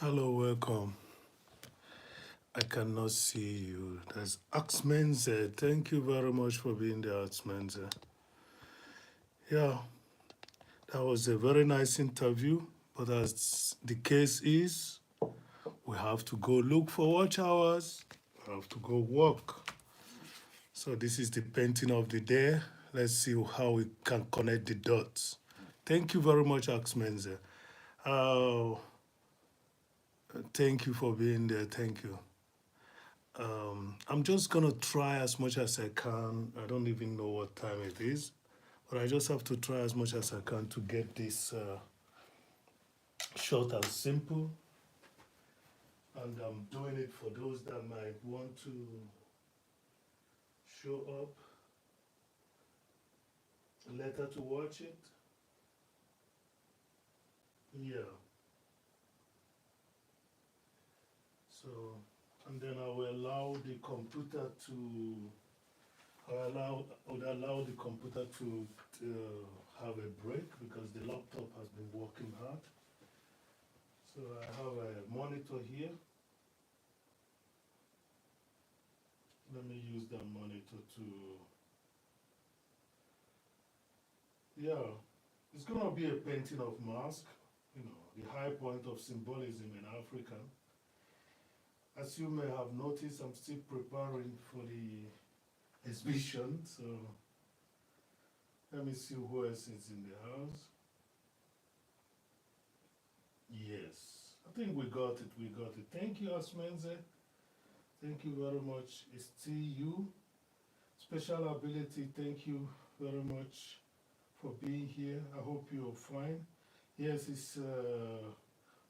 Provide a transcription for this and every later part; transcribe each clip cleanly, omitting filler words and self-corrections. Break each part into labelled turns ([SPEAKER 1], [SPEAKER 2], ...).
[SPEAKER 1] Hello, welcome. I cannot see you. That's Axmenze. Thank you very much for being there, Axmenze. Yeah, that was a very nice interview. But as the case is, we have to go look for watch hours. We have to go work. So this is the painting of the day. Let's see how we can connect the dots. Thank you very much, Axmenze. Uh, thank you for being there. Thank you. I'm just gonna try as much as I can. I don't even know what time it is, but I just have to try as much as I can to get this short and simple. And I'm doing it for those that might want to show up later to watch it. Yeah. So, and then I will allow the computer to. I would allow the computer to have a break because the laptop has been working hard. So I have a monitor here. Let me use that monitor to, yeah, it's gonna be a painting of mask, the high point of symbolism in Africa. As you may have noticed, I'm still preparing for the exhibition, so let me see who else is in the house. Yes, I think we got it. Thank you, Asmenze. Thank you very much. It's still you. Special ability, thank you very much for being here. I hope you're fine. Yes, it's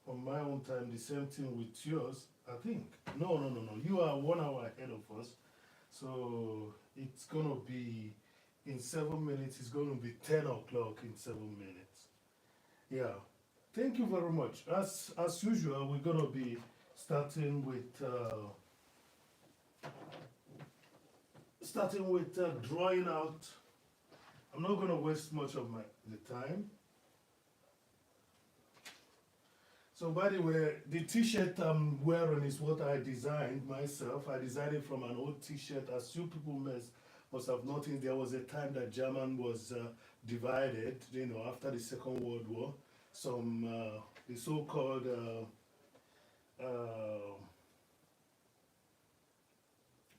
[SPEAKER 1] on my own time, the same thing with yours, I think. No. You are 1 hour ahead of us. So it's going to be in 7 minutes, it's going to be 10 o'clock in 7 minutes. Yeah. Thank you very much. As usual, we're going to be starting with drawing out. I'm not going to waste much of the time. So by the way, the t-shirt I'm wearing is what I designed myself. I designed it from an old t-shirt. As you people must have noticed, there was a time that German was divided, after the Second World War. The so-called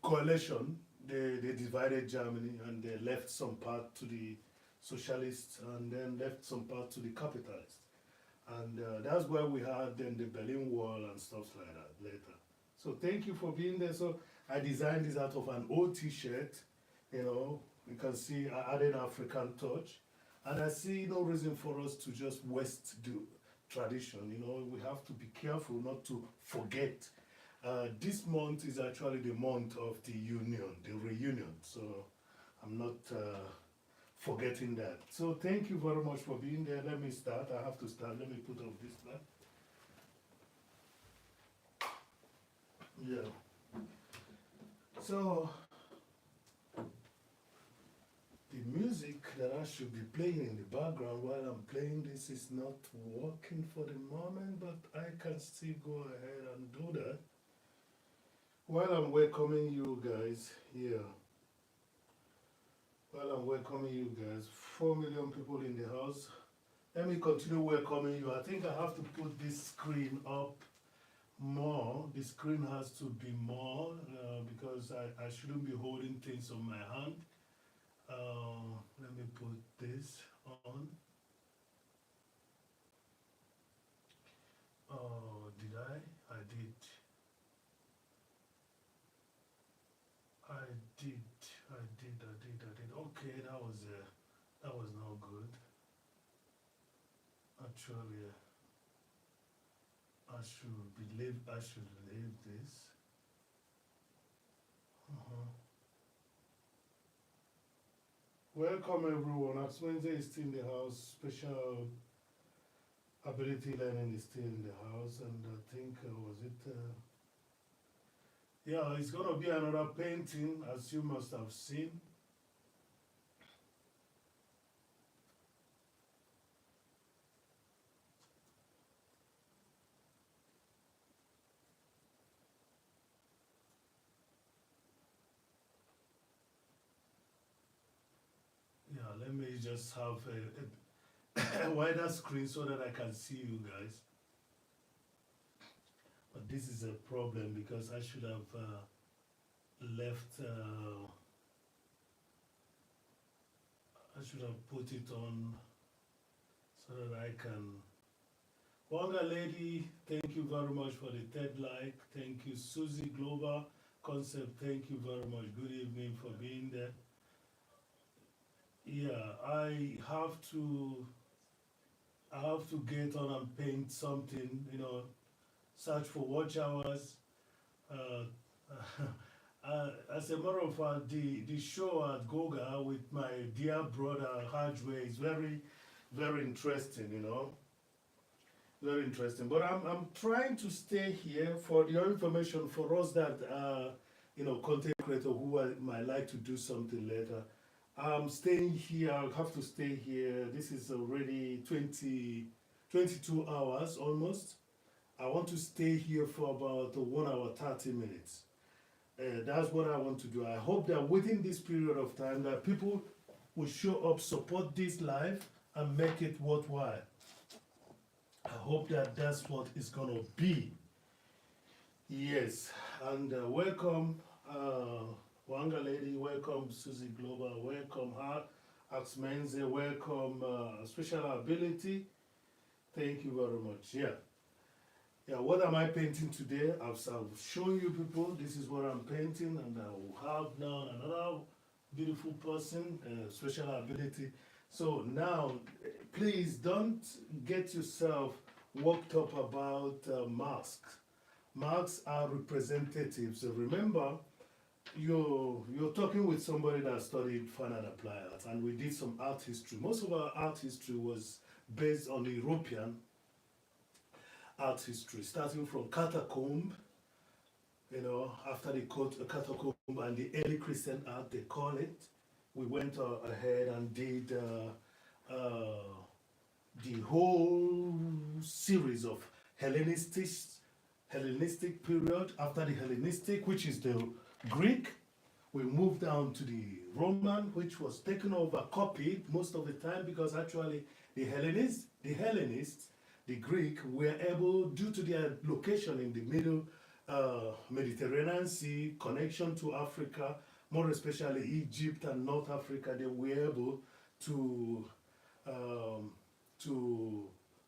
[SPEAKER 1] coalition, they divided Germany and they left some part to the socialists and then left some part to the capitalists. And that's why we had then the Berlin Wall and stuff like that later. So thank you for being there. So I designed this out of an old t-shirt, you can see I added African touch. And I see no reason for us to just waste the tradition, we have to be careful not to forget. This month is actually the month of the union, the reunion. So I'm not forgetting that. So thank you very much for being there. Let me start. I have to start. Let me put off this one. Yeah. So the music that I should be playing in the background while I'm playing this is not working for the moment, but I can still go ahead and do that while I'm welcoming you guys here. While I'm welcoming you guys, 4 million people in the house. Let me continue welcoming you. I think I have to put this screen up more. The screen has to be more because I shouldn't be holding things on my hand. Let me put this on. Oh, did I? I did. I did. Okay, that was not good. Actually, I should leave this. Welcome everyone. As Wednesday is still in the house. Special ability learning is still in the house, and I think was it? Yeah, it's gonna be another painting, as you must have seen. just have a wider screen so that I can see you guys. But this is a problem because I should have left. I should have put it on so that I can. Wanga Lady, thank you very much for the third like. Thank you, Susie Global Concept. Thank you very much. Good evening for being there. Yeah, I have to get on and paint something, search for watch hours. Uh, as a matter of fact, the show at Goga with my dear brother Hajwe is very, very interesting, very interesting. But I'm trying to stay here for your information for us that content creator who might like to do something later. I'm staying here. I'll have to stay here. This is already 22 hours almost. I want to stay here for about 1 hour 30 minutes. That's what I want to do. I hope that within this period of time that people will show up, support this live, and make it worthwhile. I hope that that's what it's gonna be. Yes, and welcome. Wanga Lady, welcome Susie Global, welcome Axmenze, welcome Special Ability. Thank you very much. Yeah, what am I painting today? I've shown you people, this is what I'm painting, and I will have now another beautiful person, Special Ability. So now, please don't get yourself worked up about masks. Masks are representatives. So remember, you're talking with somebody that studied fine and applied art, and we did some art history. Most of our art history was based on European art history, starting from catacomb, after the catacomb and the early Christian art, they call it. We went ahead and did the whole series of Hellenistic period. After the Hellenistic, which is the Greek, we moved down to the Roman, which was taken over, copied most of the time, because actually the Hellenists, the Greek, were able, due to their location in the middle Mediterranean Sea, connection to Africa, more especially Egypt and North Africa, they were able to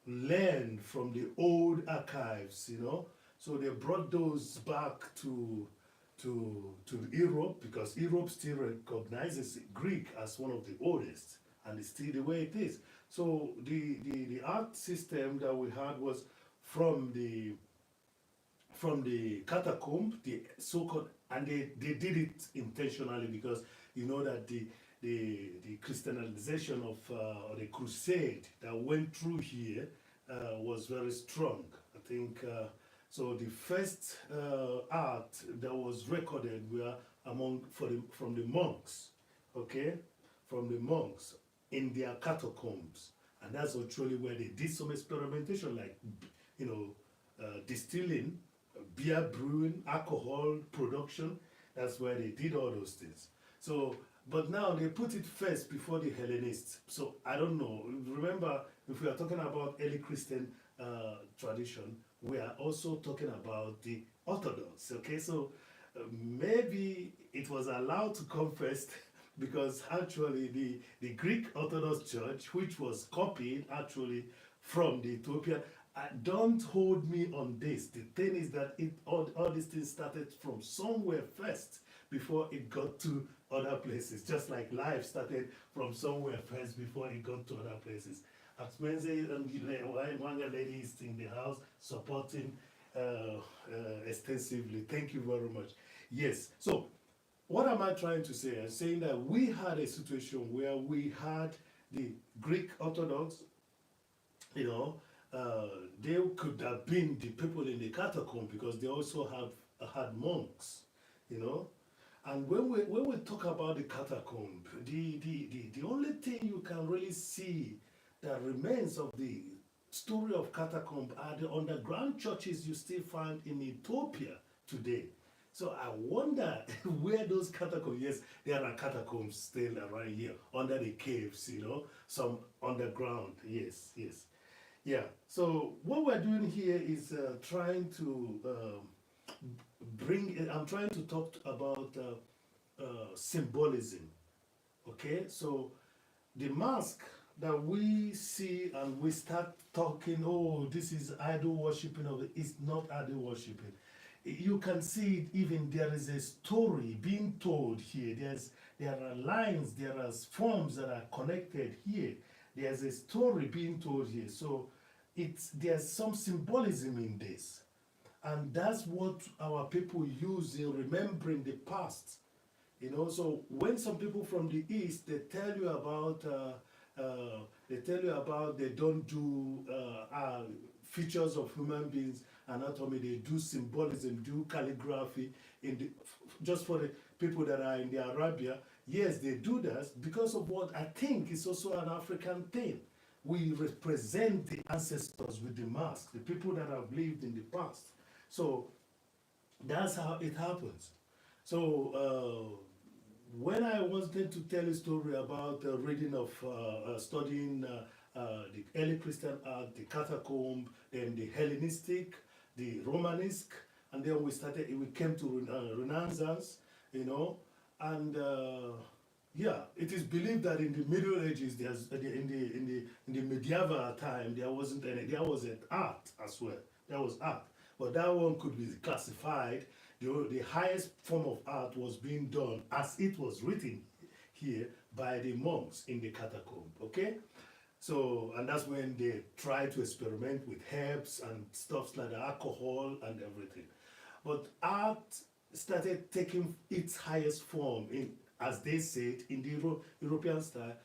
[SPEAKER 1] learn from the old archives, So they brought those back to Europe, because Europe still recognizes Greek as one of the oldest, and it's still the way it is. So the art system that we had was from the catacomb, the so-called, and they did it intentionally, because you know that the Christianization of the crusade that went through here was very strong. I think so. The first art that was recorded were from the monks, okay, from the monks in their catacombs, and that's actually where they did some experimentation, like distilling, beer brewing, alcohol production. That's where they did all those things. So, but now they put it first before the Hellenists. So I don't know. Remember, if we are talking about early Christian tradition, we are also talking about the Orthodox. Okay, so maybe it was allowed to come first because actually the Greek Orthodox Church, which was copied actually from the Ethiopian. Don't hold me on this. The thing is that all these things started from somewhere first before it got to other places. Just like life started from somewhere first before it got to other places. Axmenze and Wanga Lady is in the house supporting extensively. Thank you very much. Yes. So what am I trying to say? I'm saying that we had a situation where we had the Greek Orthodox, they could have been the people in the catacomb, because they also had monks, And when we talk about the catacomb, the only thing you can really see that remains of the story of catacomb are the underground churches you still find in Ethiopia today. So I wonder where those catacombs, yes, there are catacombs still around here, under the caves, you know, some underground, yes, yes. Yeah, so what we're doing here is trying to I'm trying to talk about symbolism, okay? So the mask that we see and we start talking, oh, this is idol worshiping, of it, it's not idol worshiping. You can see it, even there is a story being told here. There are lines, there are forms that are connected here. There's a story being told here. So there's some symbolism in this. And that's what our people use in remembering the past. You know, so when some people from the East, they tell you about they don't do features of human beings, anatomy, they do symbolism, do calligraphy, just for the people that are in the Arabia. Yes, they do that because of what I think is also an African thing. We represent the ancestors with the mask, the people that have lived in the past. So that's how it happens. So when I wanted to tell a story about reading of studying the early Christian art, the catacomb, then the Hellenistic, the Romanesque, and then we came to Renaissance, you know, and yeah, it is believed that in the Middle Ages, in the medieval time, there wasn't any, there was an art as well. There was art, but that one could be classified. The highest form of art was being done as it was written here by the monks in the catacomb. Okay, so and that's when they tried to experiment with herbs and stuff like alcohol and everything. But art started taking its highest form in, as they said, in the European style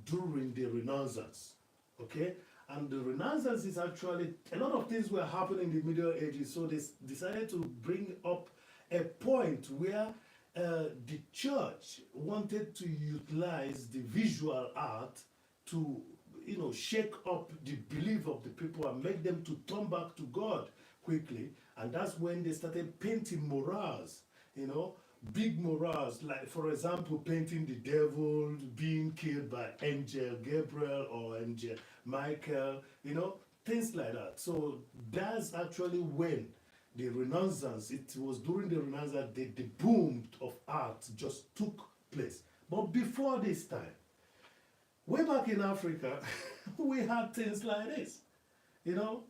[SPEAKER 1] during the Renaissance. Okay, and the Renaissance is actually, a lot of things were happening in the Middle Ages, so they decided to bring up a point where the church wanted to utilize the visual art to, you know, shake up the belief of the people and make them to turn back to God quickly. And that's when they started painting murals, you know, big murals, like for example painting the devil being killed by angel Gabriel or angel Michael, you know, things like that. So that's actually when the Renaissance, it was during the Renaissance the boom of art just took place. But before this time, way back in Africa, we had things like this, you know,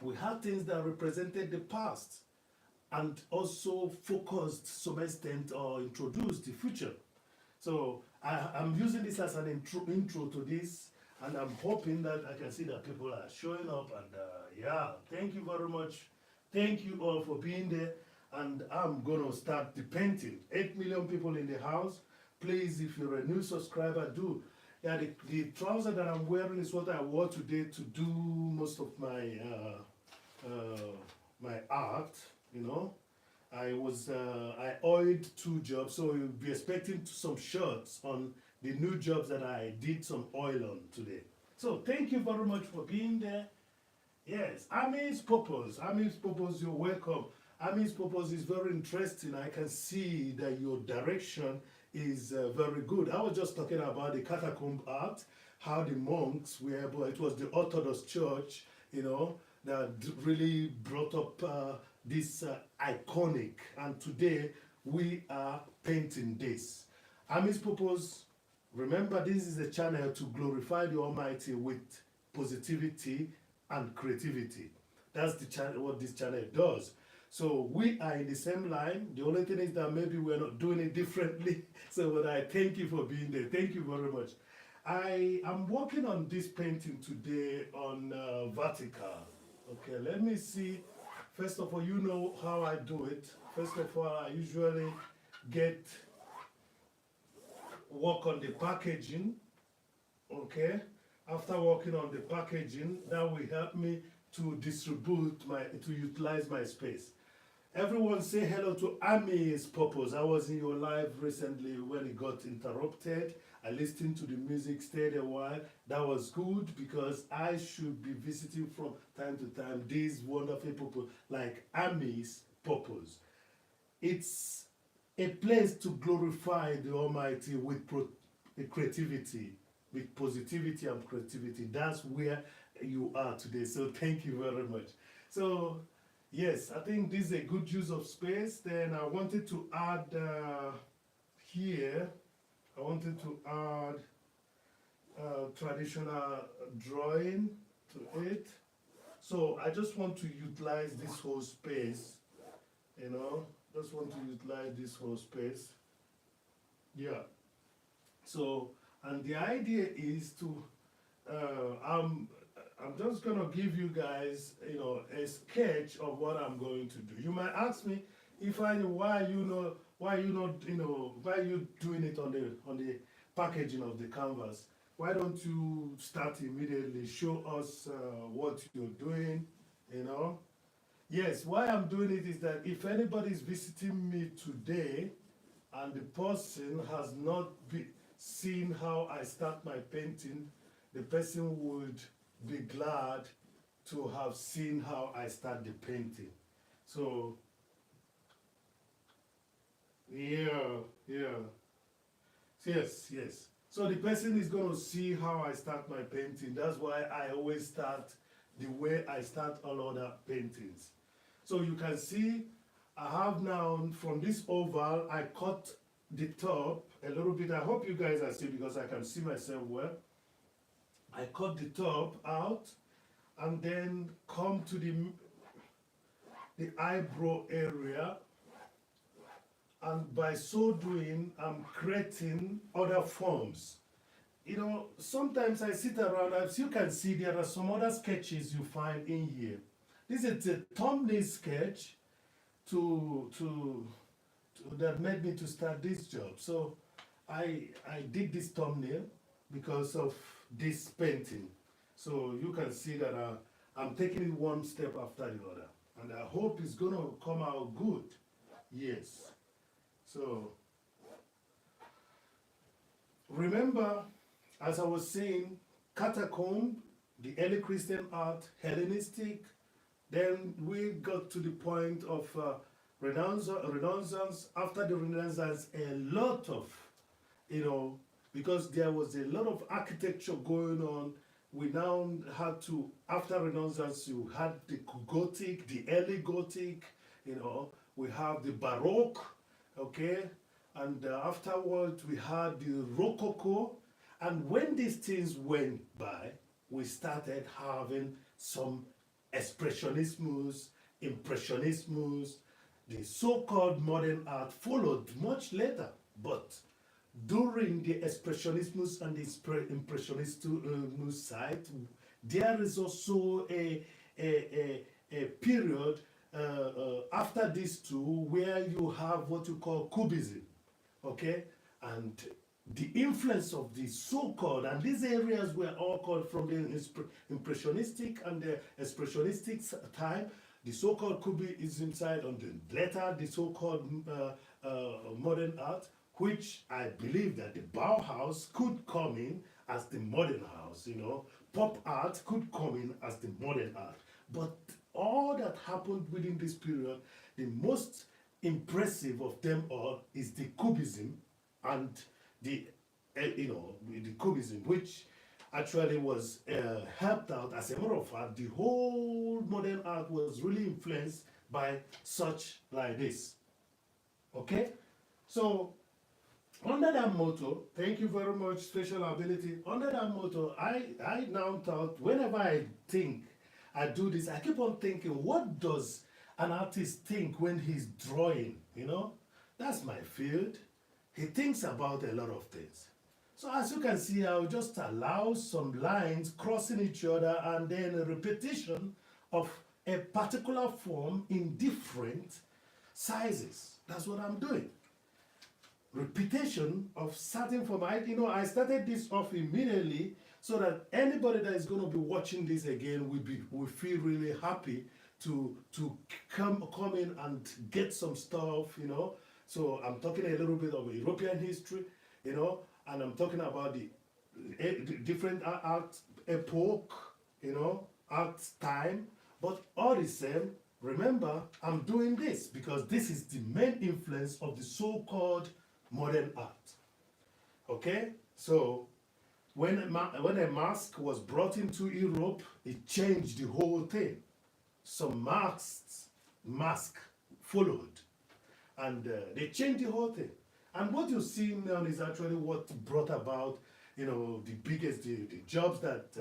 [SPEAKER 1] we had things that represented the past and also focused to some extent or introduced the future. So I'm using this as an intro to this, and I'm hoping that I can see that people are showing up. And yeah, thank you very much. Thank you all for being there. And I'm gonna start the painting. 8 million people in the house. Please, if you're a new subscriber, do. Yeah, the trouser that I'm wearing is what I wore today to do most of my my art. You know, I oiled 2 jobs, so you'll be expecting some shots on the new jobs that I did some oil on today. So thank you very much for being there. Yes, Ami's purpose. Ami's purpose, you're welcome. Ami's purpose is very interesting. I can see that your direction is very good. I was just talking about the catacomb art, how the monks were, but it was the Orthodox Church, you know, that really brought up this iconic, and today we are painting this. Ami's purpose, remember, this is a channel to glorify the Almighty with positivity and creativity. That's the channel, what this channel does. So we are in the same line. The only thing is that maybe we're not doing it differently. So but I thank you for being there. Thank you very much. I am working on this painting today on vertical. Okay, let me see. First of all, you know how I do it. First of all, I usually work on the packaging. Okay, after working on the packaging, that will help me to to utilize my space. Everyone say hello to Ami's purpose. I was in your live recently when it got interrupted. I listened to the music, stayed a while. That was good because I should be visiting from time to time these wonderful people like Ami's purpose. it's a place to glorify the Almighty with creativity, with positivity and creativity. That's where you are today. So thank you very much. So yes, I think this is a good use of space. Then I wanted to add here, I wanted to add traditional drawing to it. So I just want to utilize this whole space, you know, just want to utilize this whole space. Yeah. So, and the idea is to, I'm just gonna give you guys, you know, a sketch of what I'm going to do. You might ask me, why you know, why you not, you know, why you doing it on the packaging of the canvas? Why don't you start immediately? Show us what you're doing, you know. Yes, why I'm doing it is that if anybody is visiting me today and the person has not seen how I start my painting, the person would be glad to have seen how I start the painting. So, yeah, yeah. Yes, yes. So the person is going to see how I start my painting. That's why I always start the way I start all other paintings. So you can see I have now, from this oval, I cut the top a little bit. I hope you guys are seeing because I can see myself well. I cut the top out and then come to the eyebrow area, and by so doing I'm creating other forms. You know, sometimes I sit around, as you can see, there are some other sketches you find in here. This is a thumbnail sketch that made me to start this job. So I did this thumbnail because of this painting. So you can see that I'm taking it one step after the other, and I hope it's gonna come out good. Yes. So remember, as I was saying, catacomb, the early Christian art, Hellenistic. Then we got to the point of Renaissance. After the Renaissance, a lot of, you know, because there was a lot of architecture going on, we now had to, after Renaissance, you had the Gothic, the early Gothic, you know, we have the Baroque, okay, and afterwards we had the Rococo, and when these things went by, we started having some expressionismus, impressionismus. The so-called modern art followed much later, but during the expressionismus and the impressionismus side, there is also a period after these two where you have what you call cubism, okay, and the influence of the so-called, and these areas were all called from the impressionistic and the expressionistic time, the so-called cubism side, on the later the so-called modern art, which I believe that the Bauhaus could come in as the modern house, you know, pop art could come in as the modern art. But all that happened within this period, the most impressive of them all is the cubism and the, you know, the cubism, which actually was helped out. As a matter of fact, the whole modern art was really influenced by such like this. Okay? So, under that motto, thank you very much, Special Ability. Under that motto, I now thought, whenever I think I do this, I keep on thinking, what does an artist think when he's drawing? You know, that's my field. He thinks about a lot of things. So as you can see, I'll just allow some lines crossing each other and then a repetition of a particular form in different sizes. That's what I'm doing. Repetition of certain form. I started this off immediately so that anybody that is going to be watching this again will feel really happy to come in and get some stuff, you know. So I'm talking a little bit of European history, you know, and I'm talking about the different art epoch, you know, art time, but all the same, Remember, I'm doing this because this is the main influence of the so-called modern art. Okay? So, when a mask was brought into Europe, it changed the whole thing. Some mask followed, and they changed the whole thing. And what you see now is actually what brought about, the biggest, the jobs that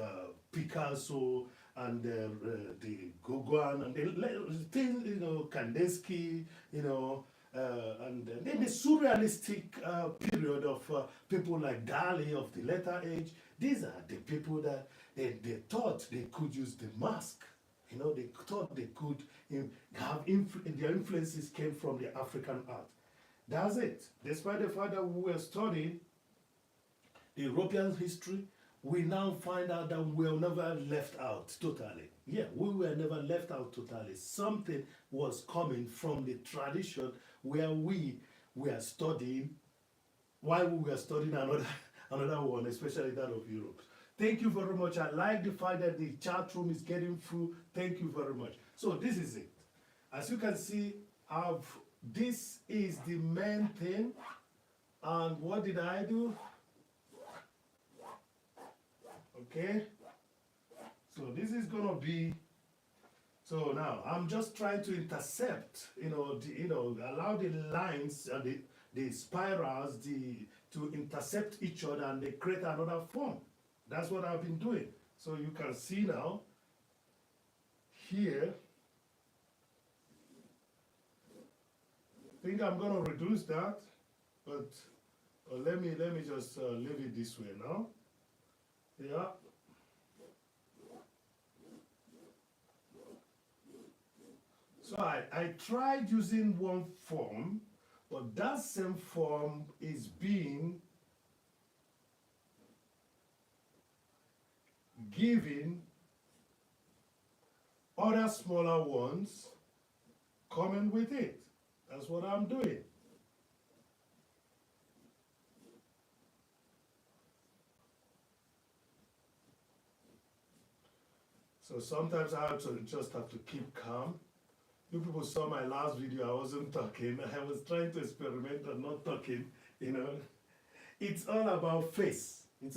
[SPEAKER 1] Picasso and the Gauguin and the things, Kandinsky, and then the surrealistic period of people like Dali of the later age. These are the people that they thought they could use the mask. They thought they could have their influences came from the African art. That's it. Despite the fact that we were studying the European history, we now find out that we were never left out totally. Yeah, we were never left out totally. Something was coming from the tradition where we were studying, while we were studying another one, especially that of Europe. Thank you very much. I like the fact that the chat room is getting through. Thank you very much. So this is it. As you can see, this is the main thing. And what did I do? Okay. So this is gonna be. So now I'm just trying to intercept. Allow the lines and the spirals to intercept each other, and they create another form. That's what I've been doing. So you can see now here. I think I'm going to reduce that, but let me just leave it this way now. Yeah. So I tried using one form, but that same form is being given other smaller ones coming with it. That's what I'm doing. So sometimes I just have to keep calm. You people saw my last video, I wasn't talking. I was trying to experiment and not talking, It's all about face. It's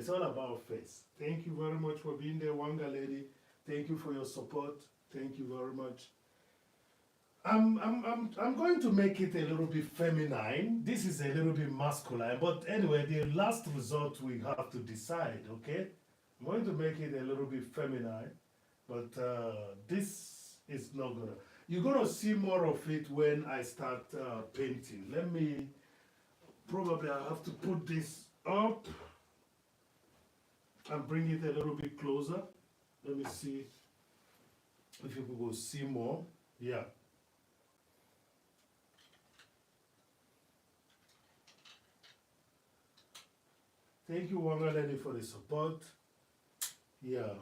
[SPEAKER 1] all about face. Thank you very much for being there, Wanga lady. Thank you for your support. Thank you very much. I'm going to make it a little bit feminine. This is a little bit masculine, but anyway, the last result we have to decide, okay? I'm going to make it a little bit feminine, but this is not gonna. You're gonna see more of it when I start painting. Probably I have to put this up and bring it a little bit closer. Let me see if you will see more. Yeah. Thank you, Wanga Lady, for the support. Yeah.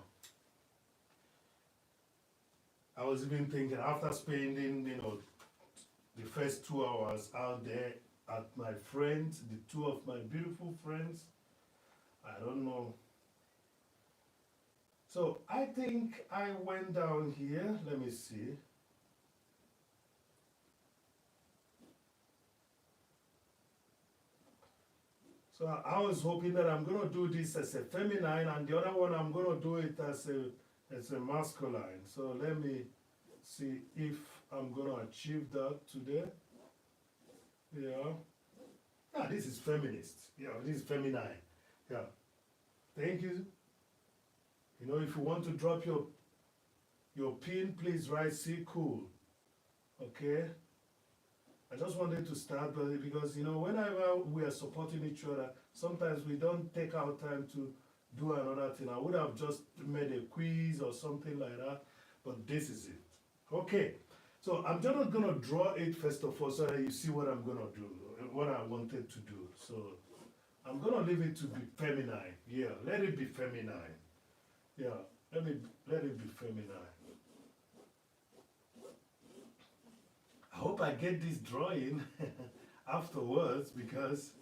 [SPEAKER 1] I was even thinking after spending, the first 2 hours out there at my friends, the two of my beautiful friends, I don't know. So I think I went down here. Let me see. So I was hoping that I'm going to do this as a feminine, and the other one I'm going to do it as a masculine. So let me see if I'm going to achieve that today. Yeah. Ah, this is feminist. Yeah, this is feminine. Yeah. Thank you. If you want to drop your pin, please write "see cool." Okay. I just wanted to start because whenever we are supporting each other, sometimes we don't take our time to do another thing. I would have just made a quiz or something like that, but this is it. Okay, so I'm just gonna draw it first of all so that you see what I'm gonna do, what I wanted to do. So I'm gonna leave it to be feminine. Yeah, let it be feminine. Yeah, let it be feminine. I hope I get this drawing afterwards because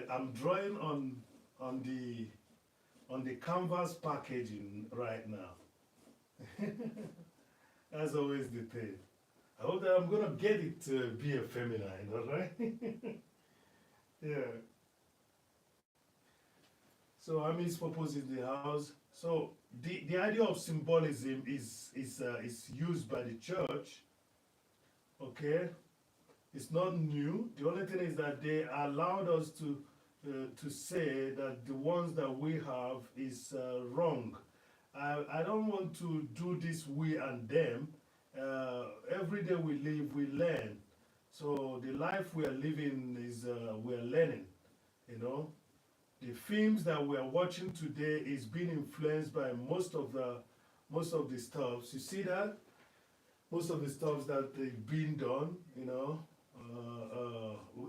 [SPEAKER 1] I'm drawing on the canvas packaging right now. That's always the thing. I hope that I'm gonna get it to be a feminine, alright? Yeah. So Ami's purpose in the house. So the idea of symbolism is used by the church. Okay, it's not new. The only thing is that they allowed us to say that the ones that we have is wrong. I don't want to do this we and them. Every day we live, we learn. So the life we are living is we are learning. You know, the films that we are watching today is being influenced by most of the stuffs. You see that most of the stuffs that they've been done,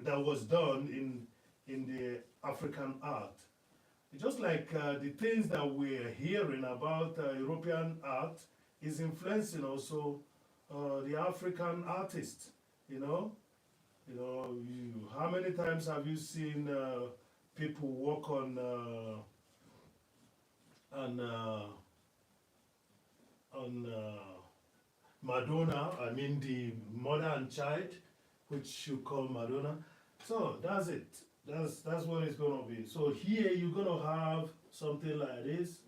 [SPEAKER 1] that was done in the African art. Just like the things that we're hearing about European art is influencing also the African artists. You know, how many times have you seen people work on Madonna? I mean the mother and child, which you call Madonna. So that's it. That's what it's gonna be. So here you're gonna have something like this.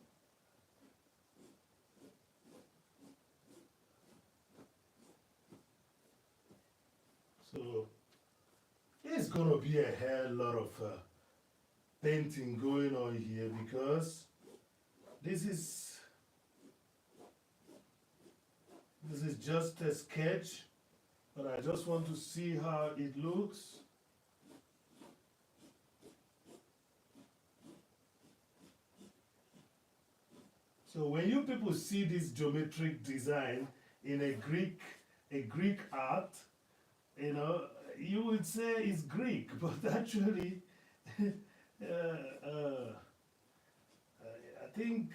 [SPEAKER 1] So there's gonna be a hell lot of painting going on here because this is this is just a sketch, but I just want to see how it looks. So when you people see this geometric design in a Greek art, you would say it's Greek, but actually, I think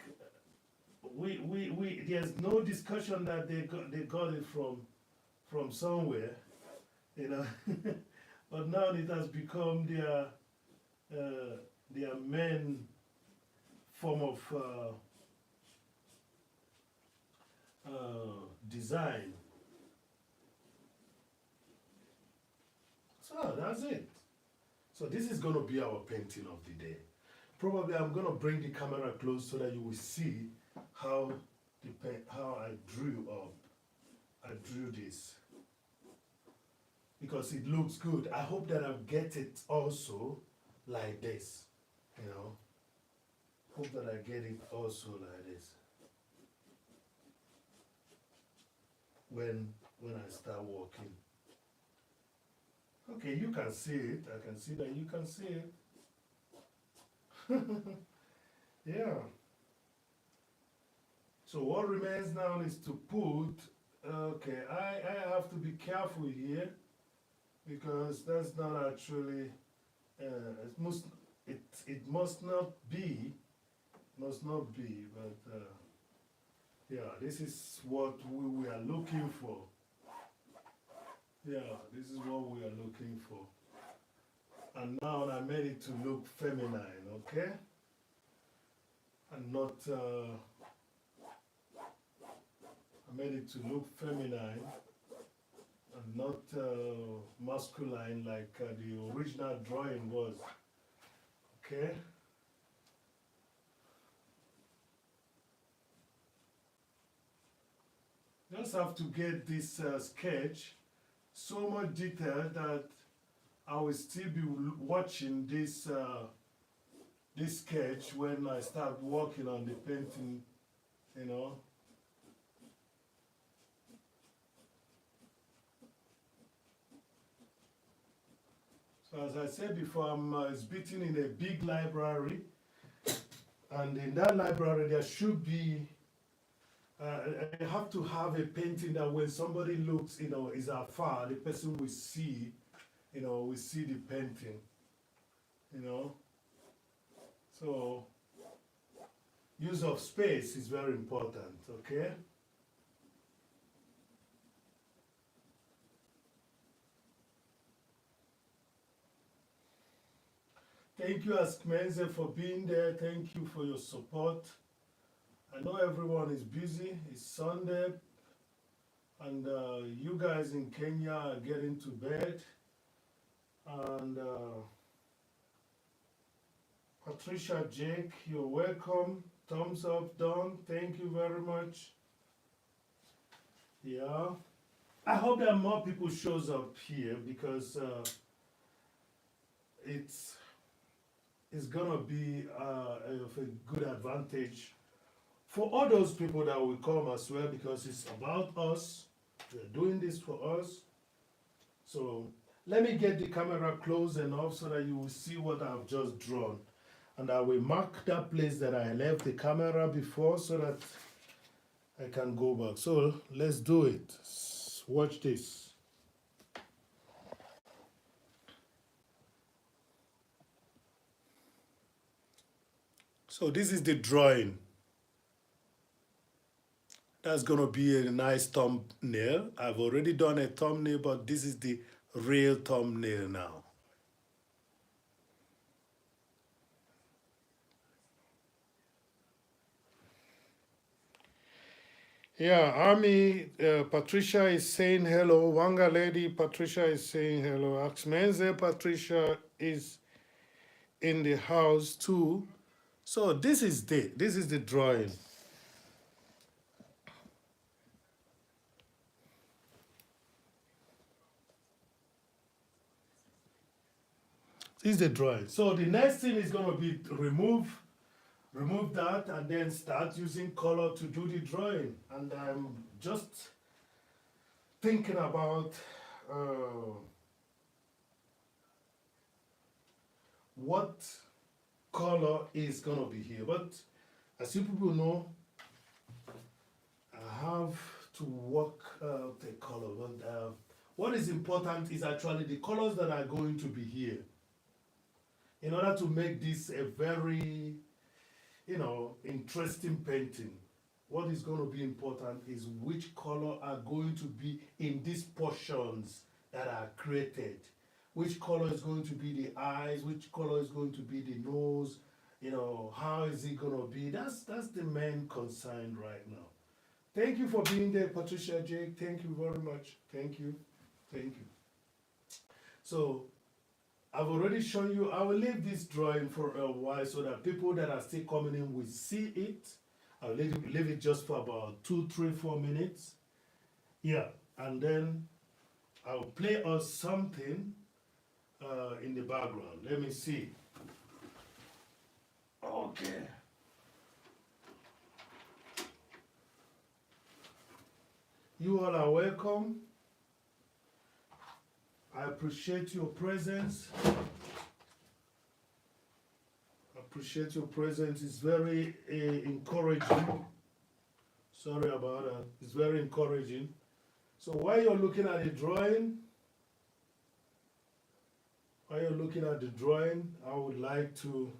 [SPEAKER 1] there's no discussion that they got it from somewhere, you know. But now it has become their main form of design. So that's it. So this is going to be our painting of the day. Probably I'm going to bring the camera close so that you will see how how I drew this because it looks good. I hope that I'll get it also like this, Hope that I get it also like this when I start working. Okay, you can see it. I can see that you can see it. Yeah. So what remains now is to put, okay, I have to be careful here because that's not actually, it must not be, but yeah, this is what we are looking for. Yeah, this is what we are looking for. And now I made it to look feminine, okay? And not, I made it to look feminine and not masculine like the original drawing was, okay? Just have to get this sketch so much detail that I will still be watching this this sketch when I start working on the painting, So as I said before, I'm exhibiting in a big library, and in that library there should be I have to have a painting that when somebody looks, is afar, the person will see, will see the painting, So, use of space is very important, okay? Thank you, Askmenze, for being there. Thank you for your support. I know everyone is busy. It's Sunday. And you guys in Kenya are getting to bed. And Patricia Jake, you're welcome. Thumbs up, Don. Thank you very much. Yeah. I hope that more people shows up here because it's gonna be of a good advantage for all those people that will come as well because it's about us. We're doing this for us. So let me get the camera close enough so that you will see what I've just drawn. And I will mark that place that I left the camera before so that I can go back. So let's do it. Watch this. So this is the drawing. That's gonna be a nice thumbnail. I've already done a thumbnail, but this is the real thumbnail now. Yeah, Army, Patricia is saying hello. Wanga Lady, Patricia is saying hello. Axmenze, Patricia is in the house too. So this is the drawing. This is the drawing. So the next thing is gonna be to remove that and then start using color to do the drawing. And I'm just thinking about what color is gonna be here. But as you people know, I have to work out a color. But what is important is actually the colors that are going to be here. In order to make this a very, interesting painting, what is going to be important is which color are going to be in these portions that are created. Which color is going to be the eyes, which color is going to be the nose, how is it going to be? That's the main concern right now. Thank you for being there, Patricia Jake. Thank you very much. Thank you. Thank you. So I've already shown you. I will leave this drawing for a while so that people that are still coming in will see it. I'll leave it just for about 2, 3, 4 minutes. Yeah, and then I'll play us something in the background. Let me see. Okay. You all are welcome. I appreciate your presence. Appreciate your presence. It's very encouraging. Sorry about that. It's very encouraging. So while you're looking at the drawing, I would like to,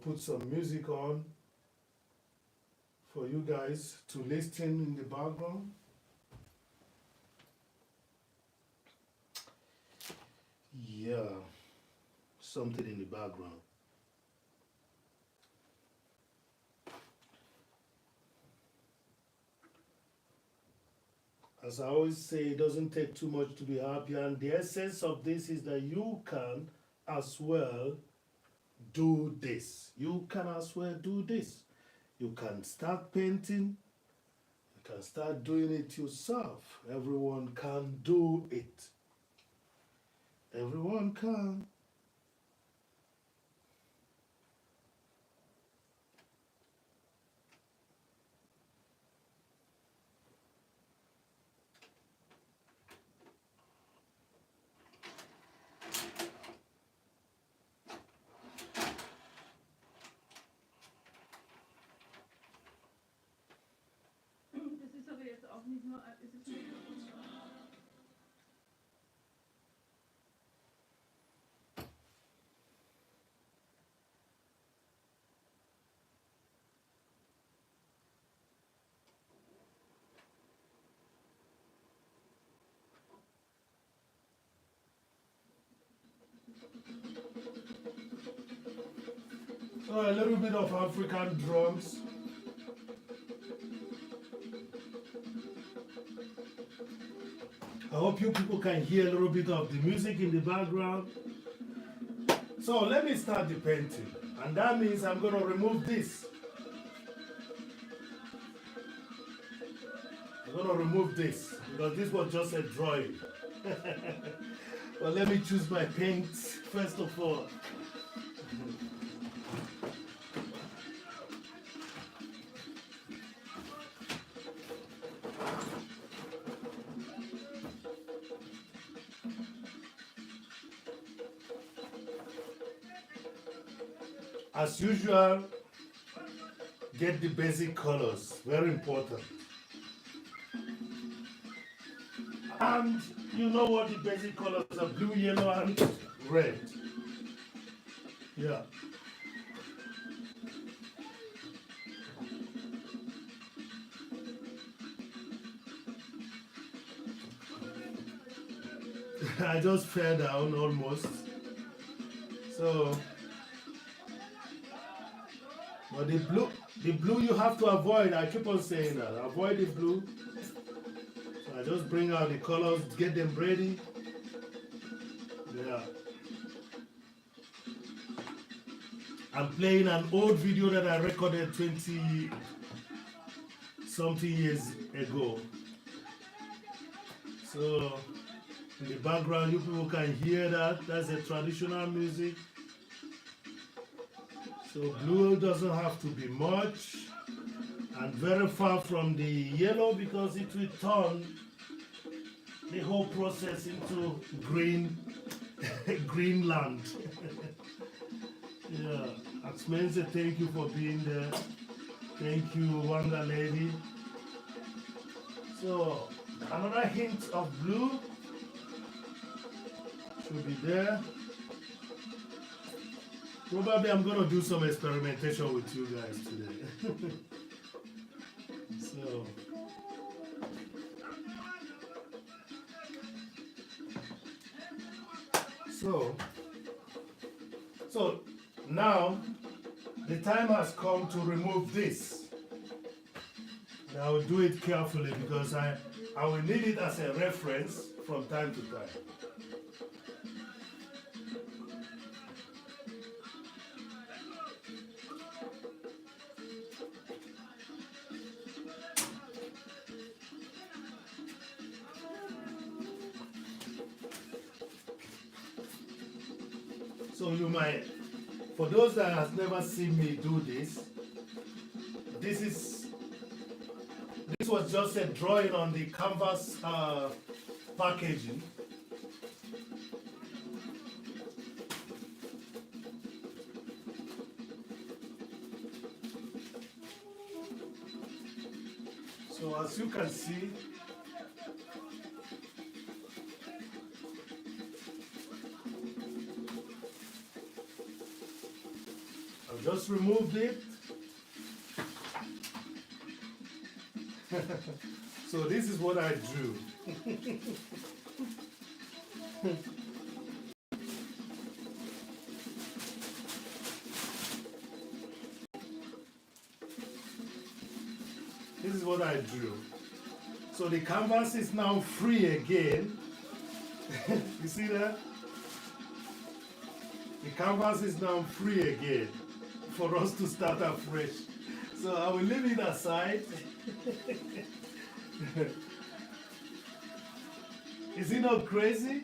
[SPEAKER 1] put some music on for you guys to listen in the background. Yeah, something in the background. As I always say, it doesn't take too much to be happy, and the essence of this is that you can as well do this. You can as well do this. You can start painting, you can start doing it yourself. Everyone can do it. Everyone can.
[SPEAKER 2] Das ist aber jetzt auch nicht nur, es ist nicht nur
[SPEAKER 1] So a little bit of African drums. I hope you people can hear a little bit of the music in the background. So let me start the painting. And that means I'm going to remove this. I'm going to remove this because this was just a drawing. Well, let me choose my paints first of all. As usual, get the basic colors, very important. And you know what the basic colors are, blue, yellow, and red. Yeah. I just fell down almost. So, but the blue you have to avoid. I keep on saying that. Avoid the blue. So I just bring out the colors, get them ready. Yeah. I'm playing an old video that I recorded 20 something years ago. So in the background you people can hear that. That's a traditional music. So blue doesn't have to be much and very far from the yellow because it will turn the whole process into green Greenland. Yeah, Axmense, thank you for being there. Thank you, Wanda Lady. So another hint of blue should be there. Probably I'm gonna do some experimentation with you guys today. So now the time has come to remove this. And I will do it carefully because I will need it as a reference from time to time. So you might, for those that has never seen me do this, this was just a drawing on the canvas packaging. So as you can see, I've just removed it. So this is what I drew. This is what I drew. So the canvas is now free again. You see that? The canvas is now free again for us to start afresh. So I will leave it aside. Is it not crazy?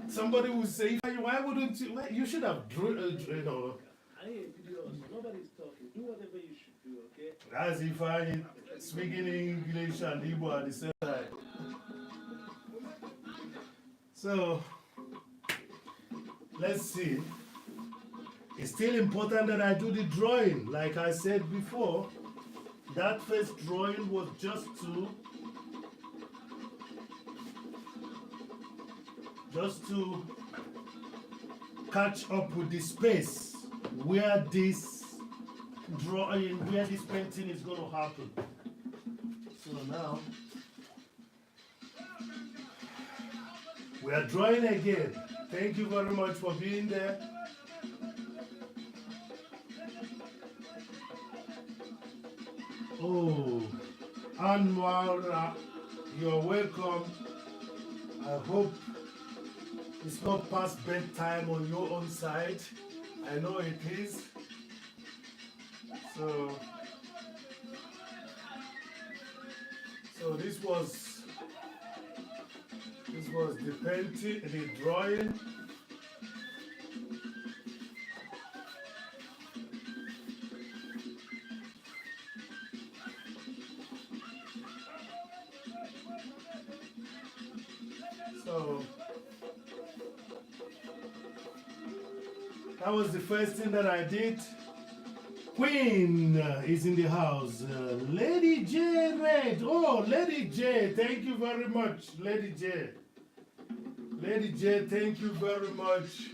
[SPEAKER 1] Somebody will say, why wouldn't you? You should have drawn, you know.
[SPEAKER 3] I ain't videos. Nobody's talking. Do whatever you should do, okay?
[SPEAKER 1] As if I speaking English and Igbo at the same time. So, let's see. It's still important that I do the drawing. Like I said before, that first drawing was just to catch up with the space where this drawing, where this painting is going to happen. So now we are drawing again. Thank you very much for being there. Oh, Anwar, you're welcome. I hope it's not past bedtime on your own side. I know it is. So this was the painting, the drawing. So that was the first thing that I did. Queen is in the house. Lady J Red. Oh, Lady J, thank you very much. Lady J. Lady J, thank you very much.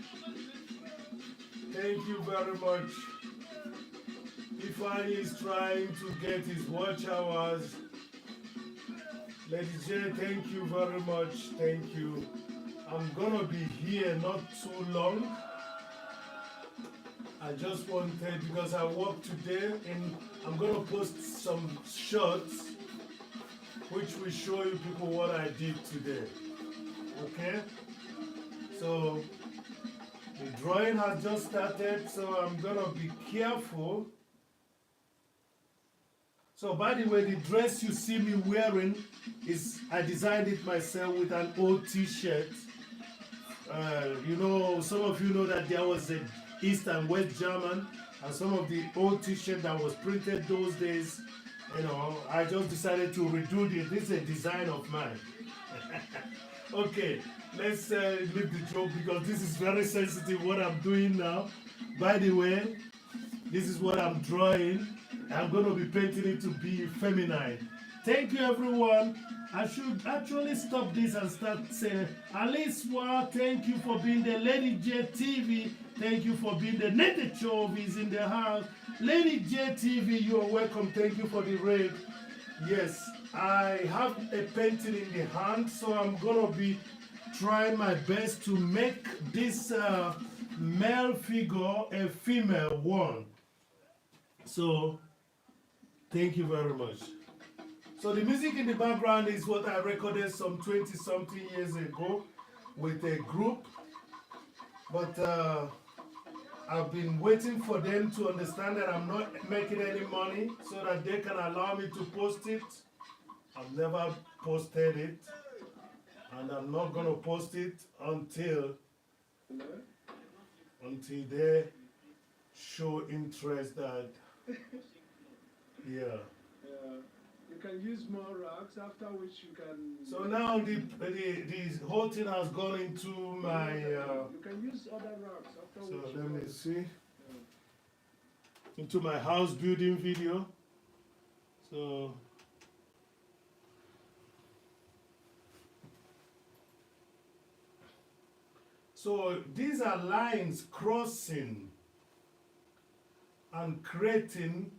[SPEAKER 1] Thank you very much. Ifeanyi is trying to get his watch hours. Lady J, thank you very much. Thank you. I'm gonna be here not too long. I just wanted, because I work today, and I'm gonna post some shots which will show you people what I did today. Okay? So the drawing has just started, so I'm gonna be careful. So by the way, the dress you see me wearing is, I designed it myself with an old t-shirt. You know, some of you know that there was a East and West German, and some of the old t-shirt that was printed those days, you know, I just decided to redo this. This is a design of mine. Okay, let's leave the joke because this is very sensitive what I'm doing now. By the way, this is what I'm drawing. I'm going to be painting it to be feminine. Thank you, everyone. I should actually stop this and start saying, Aliswa, thank you for being the Lady J TV. Thank you for being the Nete Chov is in the house. Lady J TV, you're welcome. Thank you for the raid. Yes, I have a painting in the hand, so I'm going to be trying my best to make this male figure a female one. So, thank you very much. So the music in the background is what I recorded some 20-something years ago with a group. But I've been waiting for them to understand that I'm not making any money so that they can allow me to post it. I've never posted it. And I'm not going to post it until they show interest that, yeah.
[SPEAKER 3] You can use more rocks, after which you can...
[SPEAKER 1] So now the whole thing has gone into my...
[SPEAKER 3] You can use other rocks, after
[SPEAKER 1] so
[SPEAKER 3] which
[SPEAKER 1] let me see. Into my house building video. So these are lines crossing and creating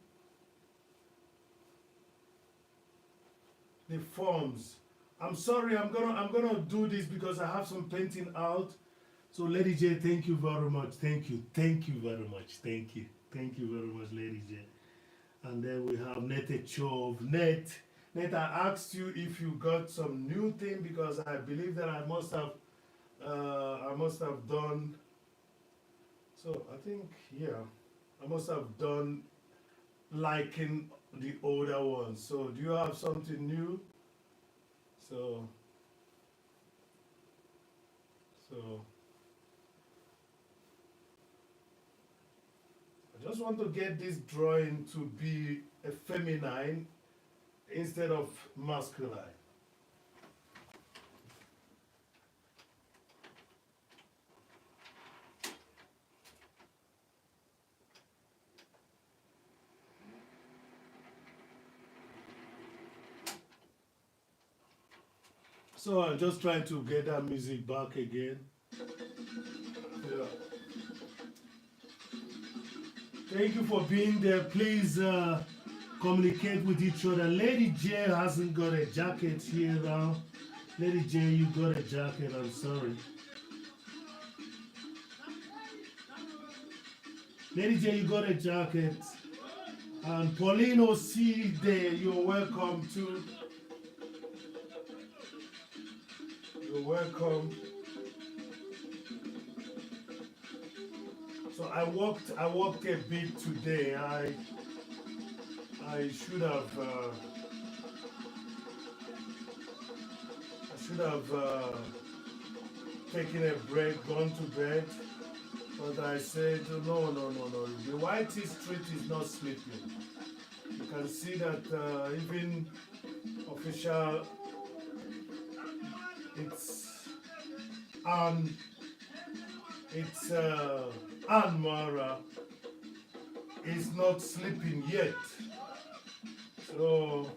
[SPEAKER 1] the forms. I'm sorry, I'm gonna do this because I have some painting out. So Lady J, thank you very much. Thank you very much. Thank you very much, Lady J. And then we have Nete Chov. Net, I asked you if you got some new thing because I believe that I must have done. So I think, yeah, I must have done liking the older ones. So do you have something new? So I just want to get this drawing to be a feminine instead of masculine. So I'm just trying to get that music back again. Yeah. Thank you for being there. Please communicate with each other. Lady J hasn't got a jacket here now. Lady J, you got a jacket. I'm sorry. Lady J, you got a jacket. And Paulino C there, you're welcome too. You're welcome. So I walked a bit today. I should have taken a break, gone to bed, but I said no. The white street is not sleeping. You can see that even official, it's Anne Mara is not sleeping yet. So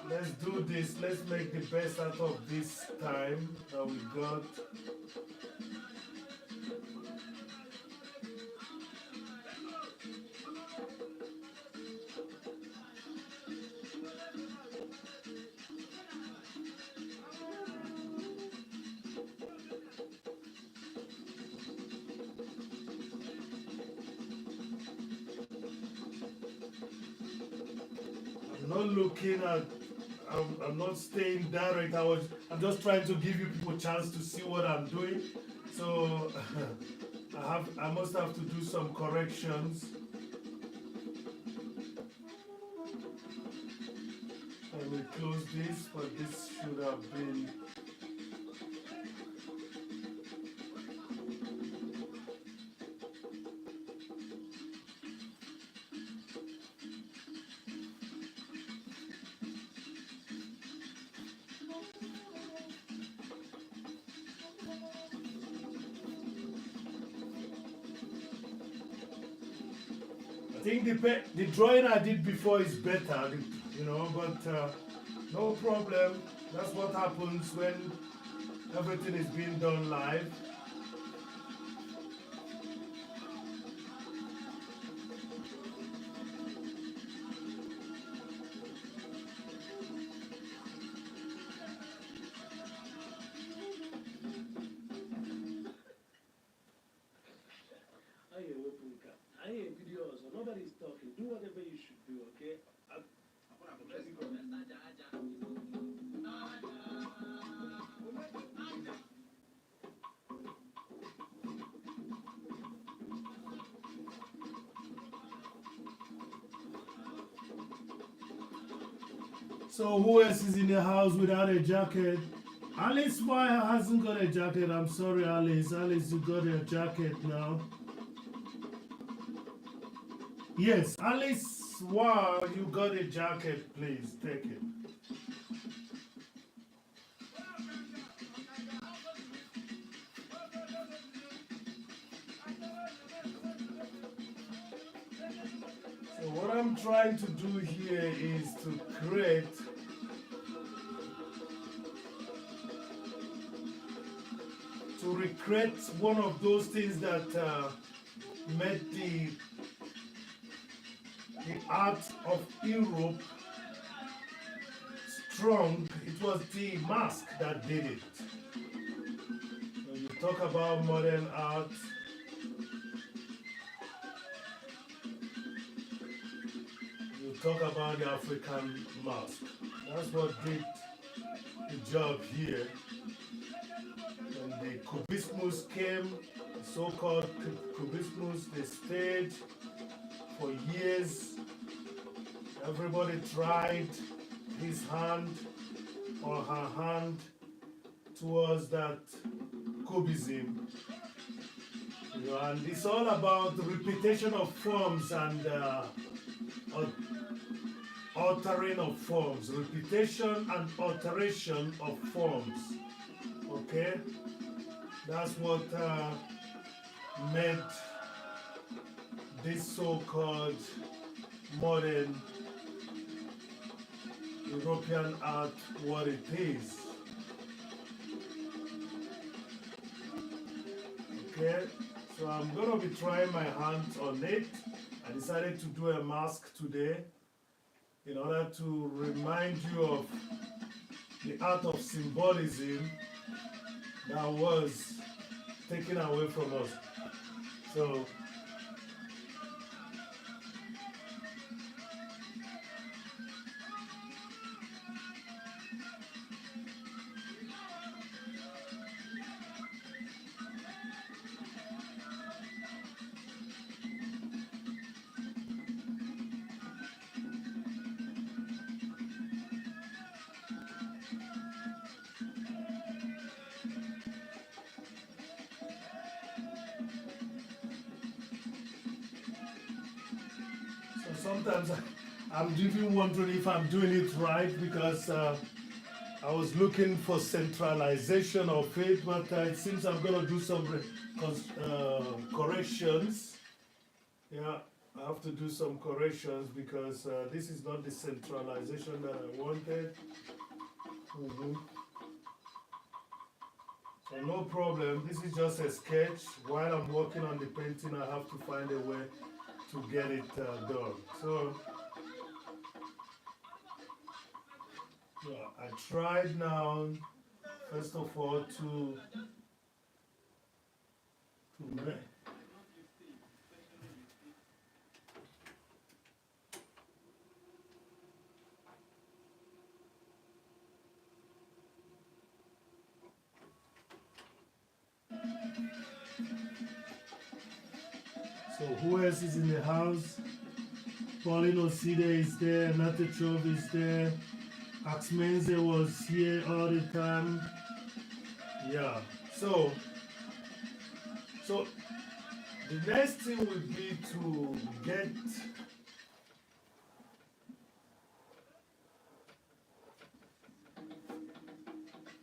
[SPEAKER 1] let's do this. Let's make the best out of this time that we got. Not looking at, I'm not staying direct. I'm just trying to give you people a chance to see what I'm doing. So I must have to do some corrections. I will close this, but this should have been. I think the drawing I did before is better, but no problem. That's what happens when everything is being done live.
[SPEAKER 3] I hear videos, so nobody's talking. Do whatever you should do, okay?
[SPEAKER 1] So who else is in the house without a jacket? Alice, why hasn't got a jacket? I'm sorry, Alice. Alice, you got a jacket now. Yes, Alice, wow, you got a jacket, please take it. So what I'm trying to do here is to create recreate one of those things that made the art of Europe strong. It was the mask that did it. When you talk about modern art, you talk about the African mask. That's what did the job here. When the Cubismus came, the so-called Cubismus, they stayed for years. Everybody tried his hand or her hand towards that Cubism. And it's all about the repetition of forms and altering of forms. Repetition and alteration of forms. Okay? That's what made this so-called modern European art what it is. Okay, so I'm gonna be trying my hands on it. I decided to do a mask today in order to remind you of the art of symbolism that was taken away from us. So sometimes I'm even wondering if I'm doing it right because I was looking for centralization of it, but it seems I'm going to do some corrections. Yeah, I have to do some corrections because this is not the centralization that I wanted. So no problem, this is just a sketch. While I'm working on the painting, I have to find a way to get it done. So yeah, I tried now, first of all, to make. So who else is in the house? Pauline Oside is there, Natachov is there, Axmenze was here all the time. Yeah, so the next thing would be to get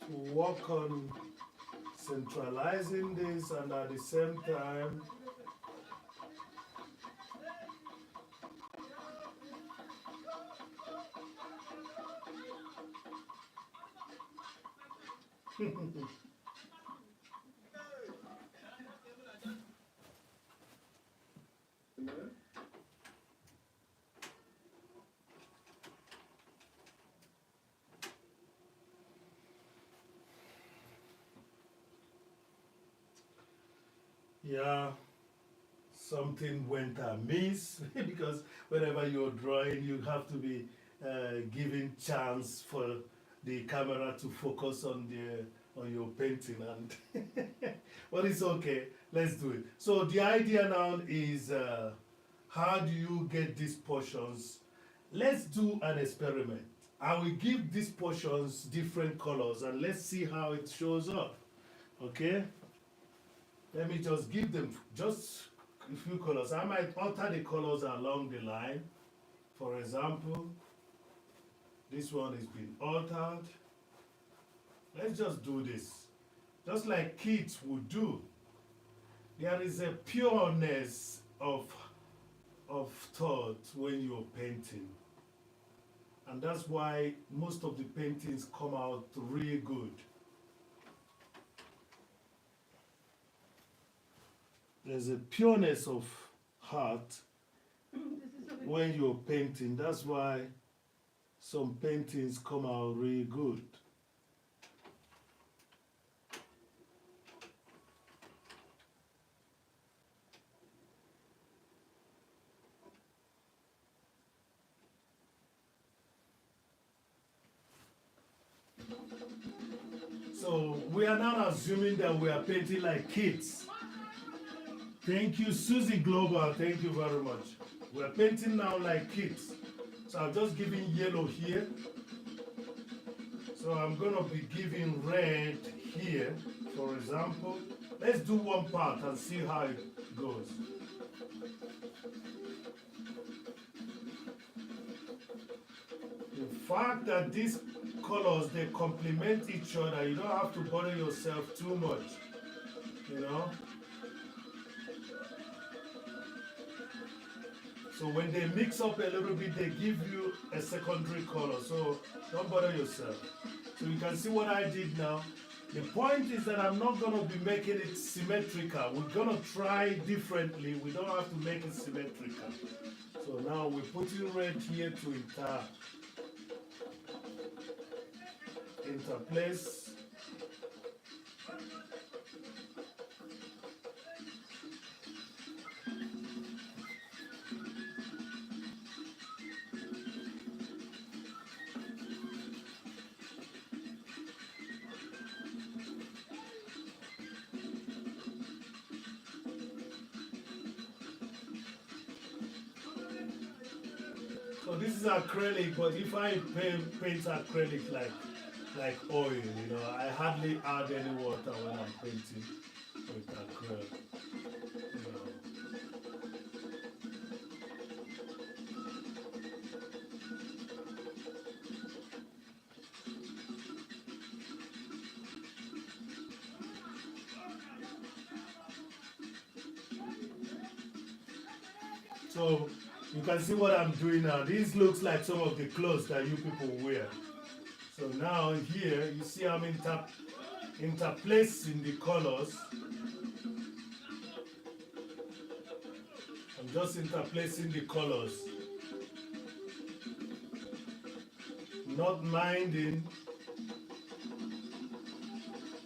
[SPEAKER 1] to work on centralizing this and at the same time yeah, something went amiss because whenever you're drawing, you have to be giving chance for the camera to focus on your painting, and but it's okay. Let's do it. So the idea now is how do you get these portions? Let's do an experiment. I will give these portions different colors, and let's see how it shows up. Okay. Let me just give them just a few colors. I might alter the colors along the line. For example, this one is being altered. Let's just do this. Just like kids would do. There is a pureness of thought when you're painting. And that's why most of the paintings come out really good. There's a pureness of heart when you're painting. That's why some paintings come out really good. So we are now assuming that we are painting like kids. Thank you, Susie Global. Thank you very much. We are painting now like kids. So I'm just giving yellow here. So I'm going to be giving red here, for example. Let's do one part and see how it goes. The fact that these colors, they complement each other, you don't have to bother yourself too much, you know. So when they mix up a little bit, they give you a secondary color. So don't bother yourself. So you can see what I did now. The point is that I'm not going to be making it symmetrical. We're going to try differently. We don't have to make it symmetrical. So now we're putting red here to interplace. So this is acrylic, but if I paint acrylic like oil, you know, I hardly add any water when I'm painting with acrylic. You know. So you can see what I'm doing now. This looks like some of the clothes that you people wear. So now here you see I'm interplacing the colors. I'm just interplacing the colors, not minding,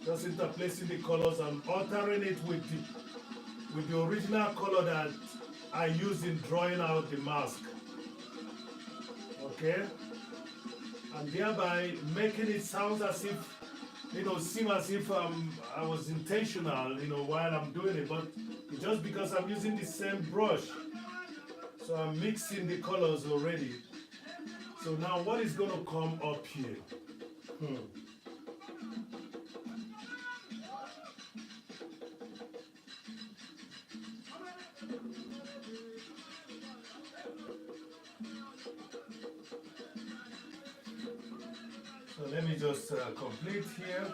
[SPEAKER 1] just interplacing the colors and altering it with the original color that I used in drawing out the mask. Okay? And thereby making it sound as if, seem as if I was intentional, while I'm doing it, but it's just because I'm using the same brush. So I'm mixing the colors already. So now what is going to come up here? So let me just complete here.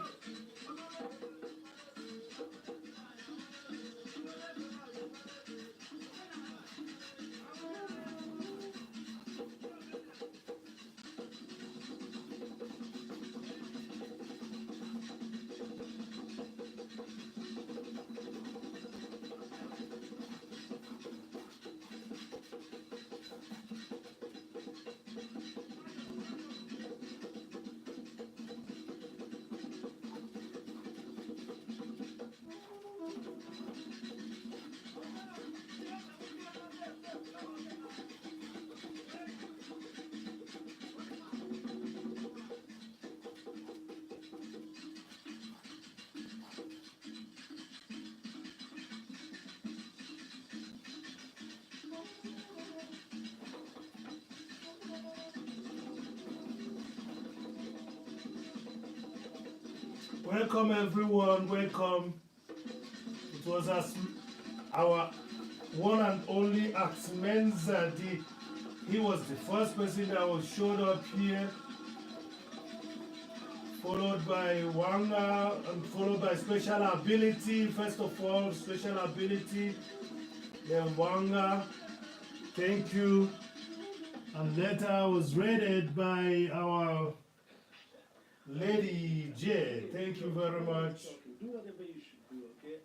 [SPEAKER 1] Welcome everyone, welcome. It was our one and only Axmenzadi. He was the first person that was showed up here, followed by Wanga, and followed by Special Ability. First of all, Special Ability, then Wanga. Thank you. And later I was rated by our Lady J. Thank you very much.
[SPEAKER 3] Do whatever you should do, okay?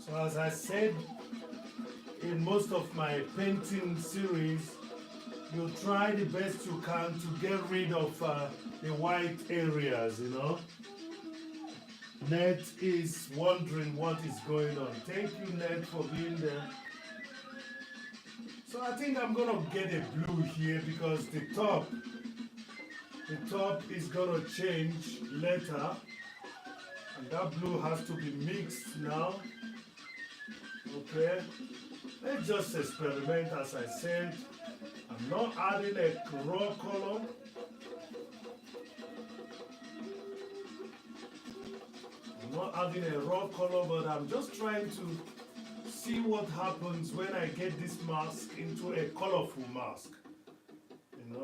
[SPEAKER 1] So as I said in most of my painting series, you try the best you can to get rid of the white areas, Ned is wondering what is going on. Thank you, Ned, for being there. So I think I'm gonna get a blue here because the top is gonna change later. And that blue has to be mixed now. Okay, let's just experiment. As I said, I'm not adding a raw color. I'm not adding a raw color, but I'm just trying to see what happens when I get this mask into a colorful mask. There's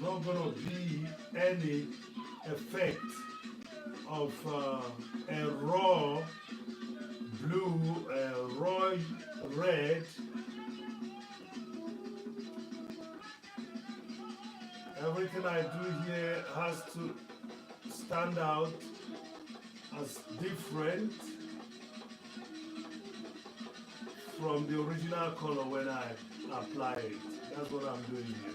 [SPEAKER 1] not going to be any effect of a raw blue, raw red. Everything I do here has to stand out as different from the original color when I apply it. That's what I'm doing here.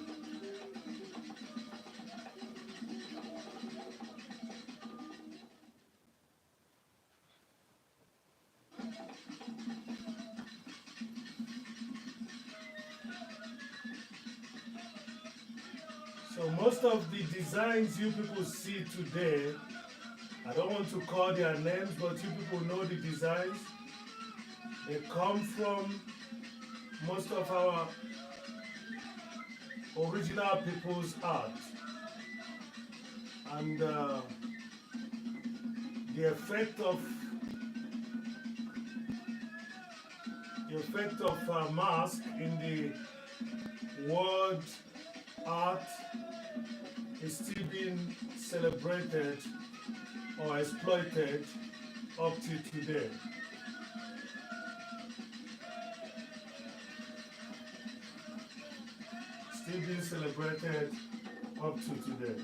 [SPEAKER 1] So most of the designs you people see today, I don't want to call their names, but you people know the designs. They come from most of our original people's art. And the effect of mask in the world art is still being celebrated or exploited up to today. Still being celebrated up to today.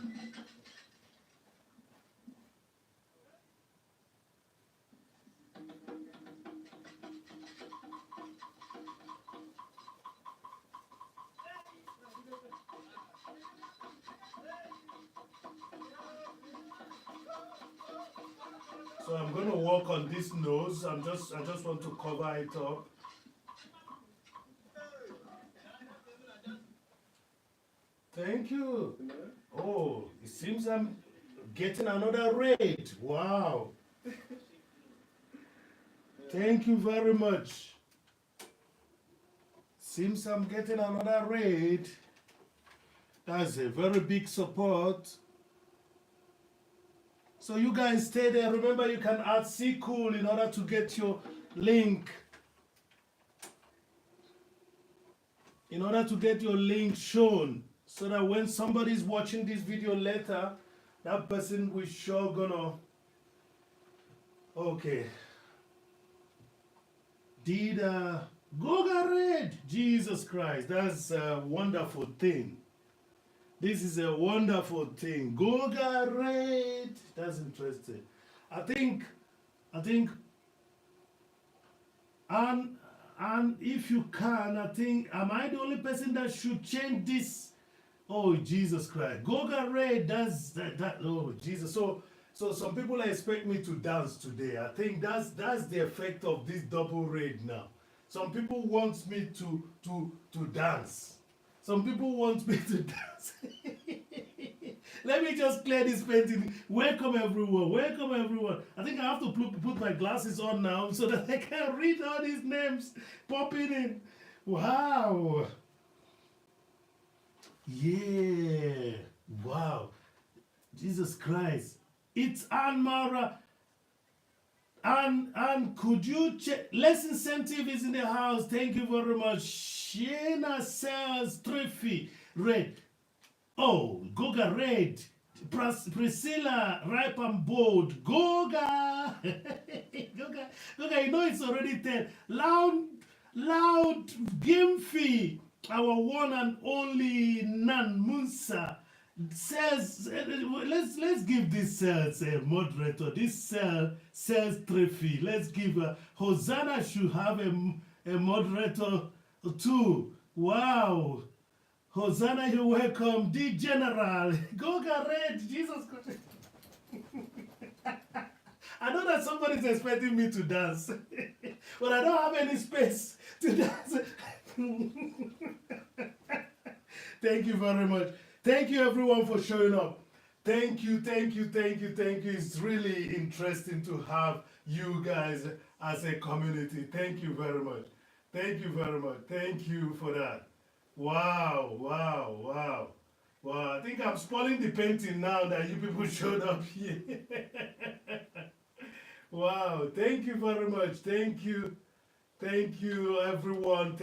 [SPEAKER 1] So I'm going to work on this nose. I just want to cover it up. Thank you. Oh, it seems I'm getting another raid. Wow. Thank you very much. Seems I'm getting another raid. That's a very big support. So you guys stay there. Remember, you can add SYMBOLISM in order to get your link. In order to get your link shown. So that when somebody's watching this video later, that person will sure gonna... Okay. Did Goga Red? Jesus Christ, that's a wonderful thing. This is a wonderful thing. Goga Red. That's interesting. I think, and if you can, I think, am I the only person that should change this? Oh, Jesus Christ. Goga Red, that's that, oh, Jesus. So some people expect me to dance today. I think that's the effect of this double raid now. Some people want me to dance. Some people want me to dance. Let me just clear this painting. Welcome everyone. Welcome everyone. I think I have to put my glasses on now so that I can read all these names popping in. Wow. Yeah. Wow. Jesus Christ. It's Anne Mara. And could you check? Less incentive is in the house. Thank you very much. Shena sells trophy. Red. Oh, Goga Red. Priscilla, ripe and bold. Goga. Goga, you know it's already 10. Loud, Gimfi, our one and only Nan Musa says, let's give this cells a moderator. This cell sells trophy. Let's give Hosanna should have a moderator too. Wow. Hosanna, you're welcome. The General. Goga Red. Jesus Christ. I know that somebody's expecting me to dance, but I don't have any space to dance. Thank you very much. Thank you everyone for showing up. Thank you. It's really interesting to have you guys as a community. Thank you very much. Thank you for that. Wow. I think I'm spoiling the painting now that you people showed up here. Wow, thank you very much. Thank you everyone.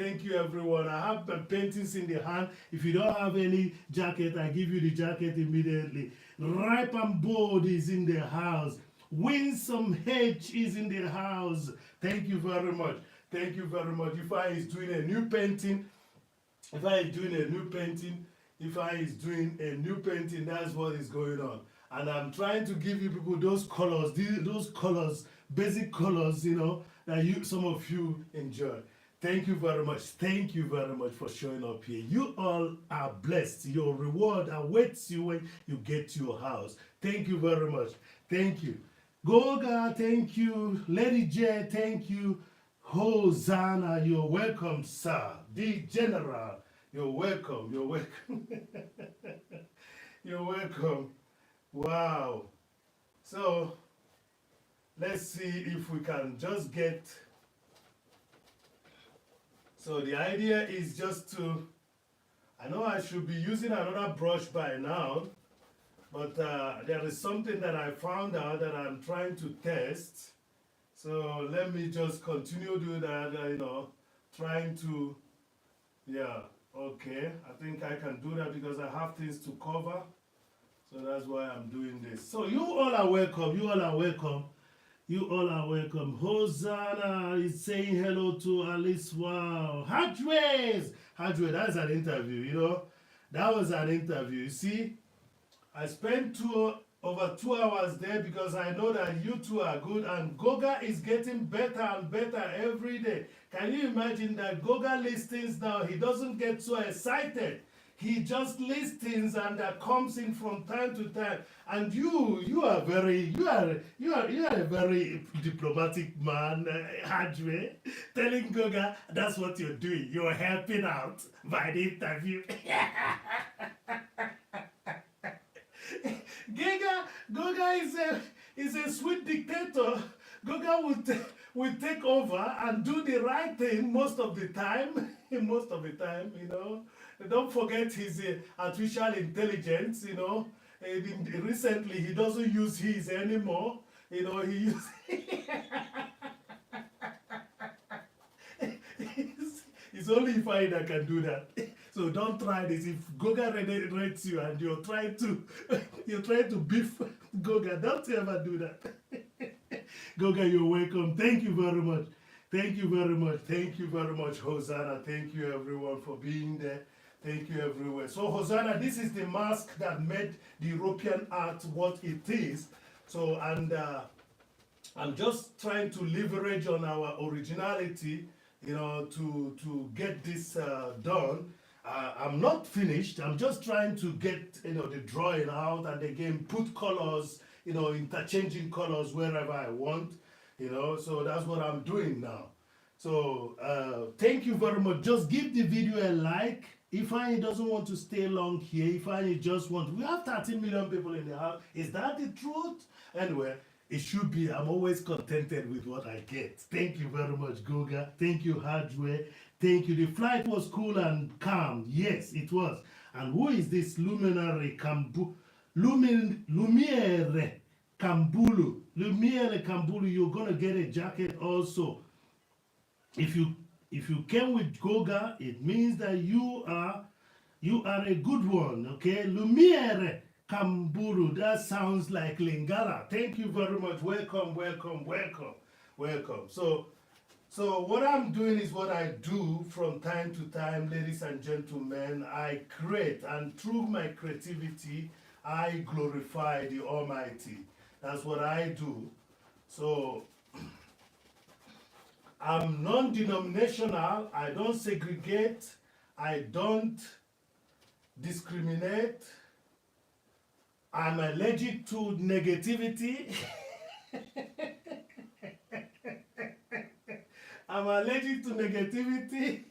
[SPEAKER 1] I have the paintings in the hand. If you don't have any jacket, I give you the jacket immediately. Ripe and Bold is in the house. Winsome H is in the house. Thank you very much. Ifeanyi is doing a new painting. That's what is going on. And I'm trying to give you people those colors, basic colors, that some of you enjoy. Thank you very much for showing up here. You all are blessed. Your reward awaits you when you get to your house. Thank you very much. Thank you. Goga, thank you. Lady J, thank you. Hosanna, you're welcome, sir. The General, you're welcome. You're welcome. Wow. So let's see if we can just get. So the idea is just to. I know I should be using another brush by now, but there is something that I found out that I'm trying to test. So let me just continue doing that, trying to, yeah, okay. I think I can do that because I have things to cover. So that's why I'm doing this. So you all are welcome. You all are welcome. You all are welcome. Hosanna is saying hello to Alice. Wow. Hadres! Hadres, that's an interview, That was an interview. You see, I spent over 2 hours there because I know that you two are good, and Goga is getting better and better every day. Can you imagine that Goga listens now? He doesn't get so excited. He just listens, and that comes in from time to time. And you are a very diplomatic man, Hadre, telling Goga that's what you're doing. You're helping out by the interview. Goga is a sweet dictator. Goga will take over and do the right thing most of the time. Most of the time, Don't forget his artificial intelligence, Recently, he doesn't use his anymore. He uses. It's only Ifeanyi that can do that. So don't try this. If Goga rates you and you're trying to beef Goga, don't ever do that. Goga, you're welcome. Thank you very much. Thank you very much. Thank you very much, Hosanna. Thank you everyone for being there. Thank you everywhere. So Hosanna, this is the mask that made the European art what it is. So, and I'm just trying to leverage on our originality, to get this done. I'm not finished. I'm just trying to get, the drawing out and again put colors, interchanging colors wherever I want, So that's what I'm doing now. So thank you very much. Just give the video a like. Ifeanyi doesn't want to stay long here. Ifeanyi just wants. We have 13 million people in the house. Is that the truth? Anyway, it should be. I'm always contented with what I get. Thank you very much, Goga. Thank you, Hardware. Thank you. The flight was cool and calm. Yes, it was. And who is this Luminary Lumiere Kambulu? Lumiere Kambulu, you're gonna get a jacket also. If you came with Goga, it means that you are a good one, okay? Lumiere Kamburu, that sounds like Lingala. Thank you very much. Welcome, welcome, welcome, welcome. So what I'm doing is what I do from time to time, ladies and gentlemen. I create, and through my creativity, I glorify the Almighty. That's what I do. So I'm non-denominational. I don't segregate. I don't discriminate. I'm allergic to negativity. I'm allergic to negativity.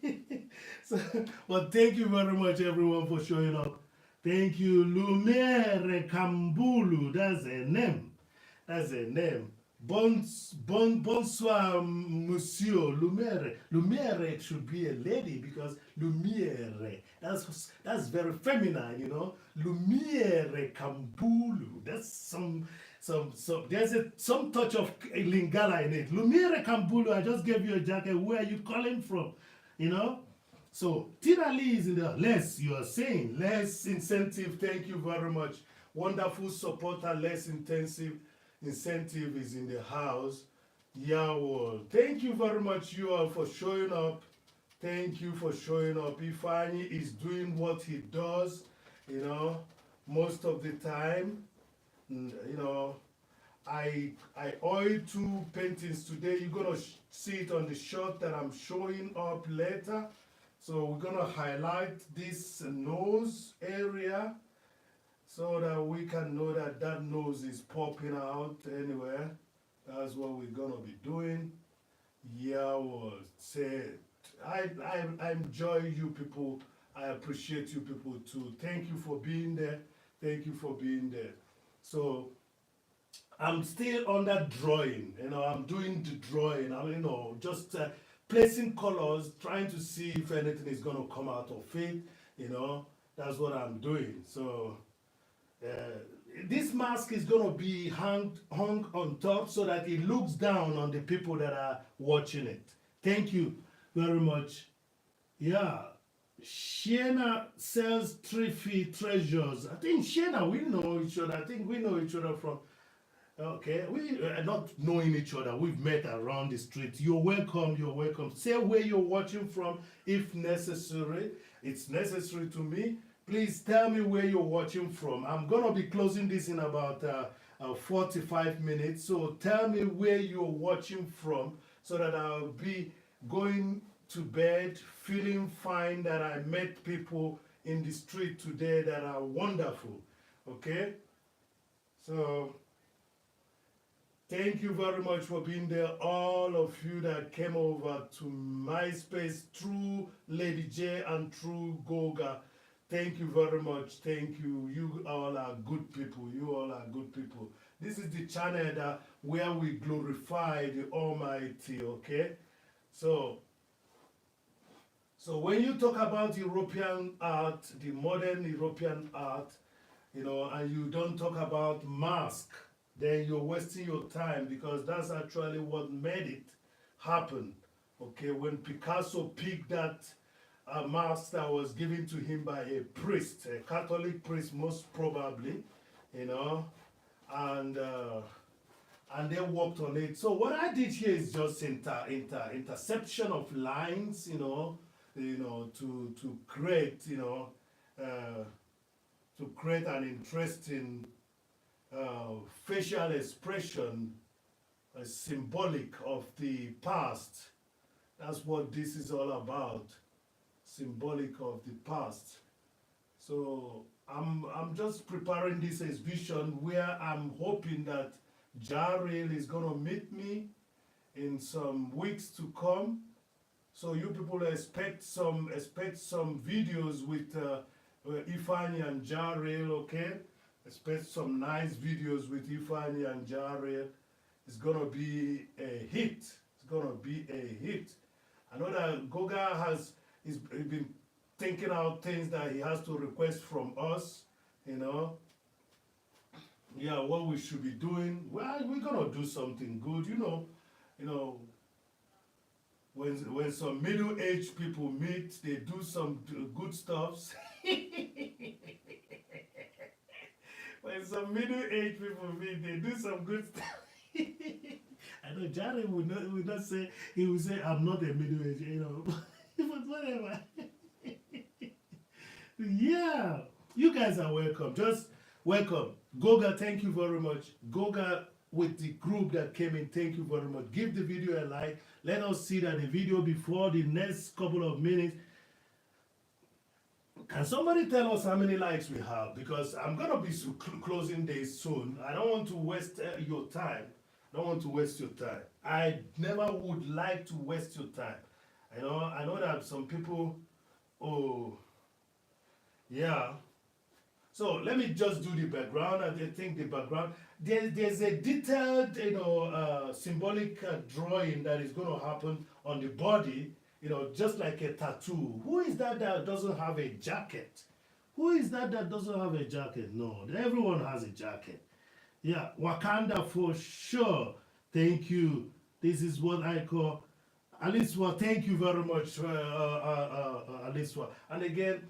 [SPEAKER 1] But thank you very much, everyone, for showing up. Thank you, Lumiere Kambulu. That's a name. That's a name. Bonsoir, Monsieur Lumiere. Lumiere should be a lady because Lumiere. That's very feminine, Lumiere Kambulu. That's some there's some touch of Lingala in it. Lumiere Kambulu, I just gave you a jacket. Where are you calling from? So Tina Lee is in there. Less, you are saying less incentive. Thank you very much. Wonderful supporter, less intensive. Incentive is in the house. Yeah, well, thank you very much, you all, for showing up. Thank you for showing up. Ifeanyi is doing what he does, most of the time. I oil 2 paintings today. You're gonna see it on the shot that I'm showing up later. So we're gonna highlight this nose area, so that we can know that nose is popping out anywhere. That's what we're gonna be doing. Yeah, well, I enjoy you people. I appreciate you people too. Thank you for being there. Thank you for being there. So I'm still on that drawing. I'm doing the drawing. Just placing colors, trying to see if anything is going to come out of it. That's what I'm doing. So uh, this mask is going to be hung on top so that it looks down on the people that are watching it. Thank you very much. Yeah. Shiena sells trophy treasures. I think Shiena, we know each other. I think we know each other from. Okay, we are not knowing each other. We've met around the street. You're welcome. You're welcome. Say where you're watching from, if necessary. It's necessary to me. Please tell me where you're watching from. I'm gonna be closing this in about 45 minutes. So tell me where you're watching from, so that I'll be going to bed feeling fine that I met people in the street today that are wonderful. Okay, so. Thank you very much for being there, all of you that came over to MySpace through Lady J and through Goga. Thank you very much. Thank you. You all are good people. You all are good people. This is the channel where we glorify the Almighty, okay? So when you talk about European art, the modern European art, and you don't talk about mask, then you're wasting your time, because that's actually what made it happen. Okay, when Picasso picked that mask that was given to him by a priest, a Catholic priest most probably, and they worked on it. So what I did here is just interception of lines, to create, to create an interesting facial expression, symbolic of the past. That's what this is all about, symbolic of the past. So I'm just preparing this exhibition where I'm hoping that Jarrell is gonna meet me in some weeks to come. So you people expect some videos with Ifeanyi and Jarrell, okay? Expect some nice videos with Ifeanyi and Jarrell. It's gonna be a hit. It's gonna be a hit. I know that Goga has been thinking out things that he has to request from us, Yeah, what we should be doing. Well, we're gonna do something good, When some middle-aged people meet, they do some good stuff. When some middle-aged people meet, they do some good stuff. I know Jared would not say, he would say, I'm not a middle-aged, but whatever. Yeah, you guys are welcome. Just welcome. Goga, thank you very much. Goga, with the group that came in, thank you very much. Give the video a like. Let us see that the video before the next couple of minutes. Can somebody tell us how many likes we have? Because I'm going to be closing this soon. I don't want to waste your time. I don't want to waste your time. I never would like to waste your time. I know that some people, oh, yeah. So let me just do the background. I think the background, there's a detailed, symbolic drawing that is going to happen on the body, just like a tattoo. Who is that doesn't have a jacket? Who is that doesn't have a jacket? No, everyone has a jacket. Yeah, Wakanda for sure. Thank you. This is what I call Aliswa. Thank you very much, Aliswa. And again,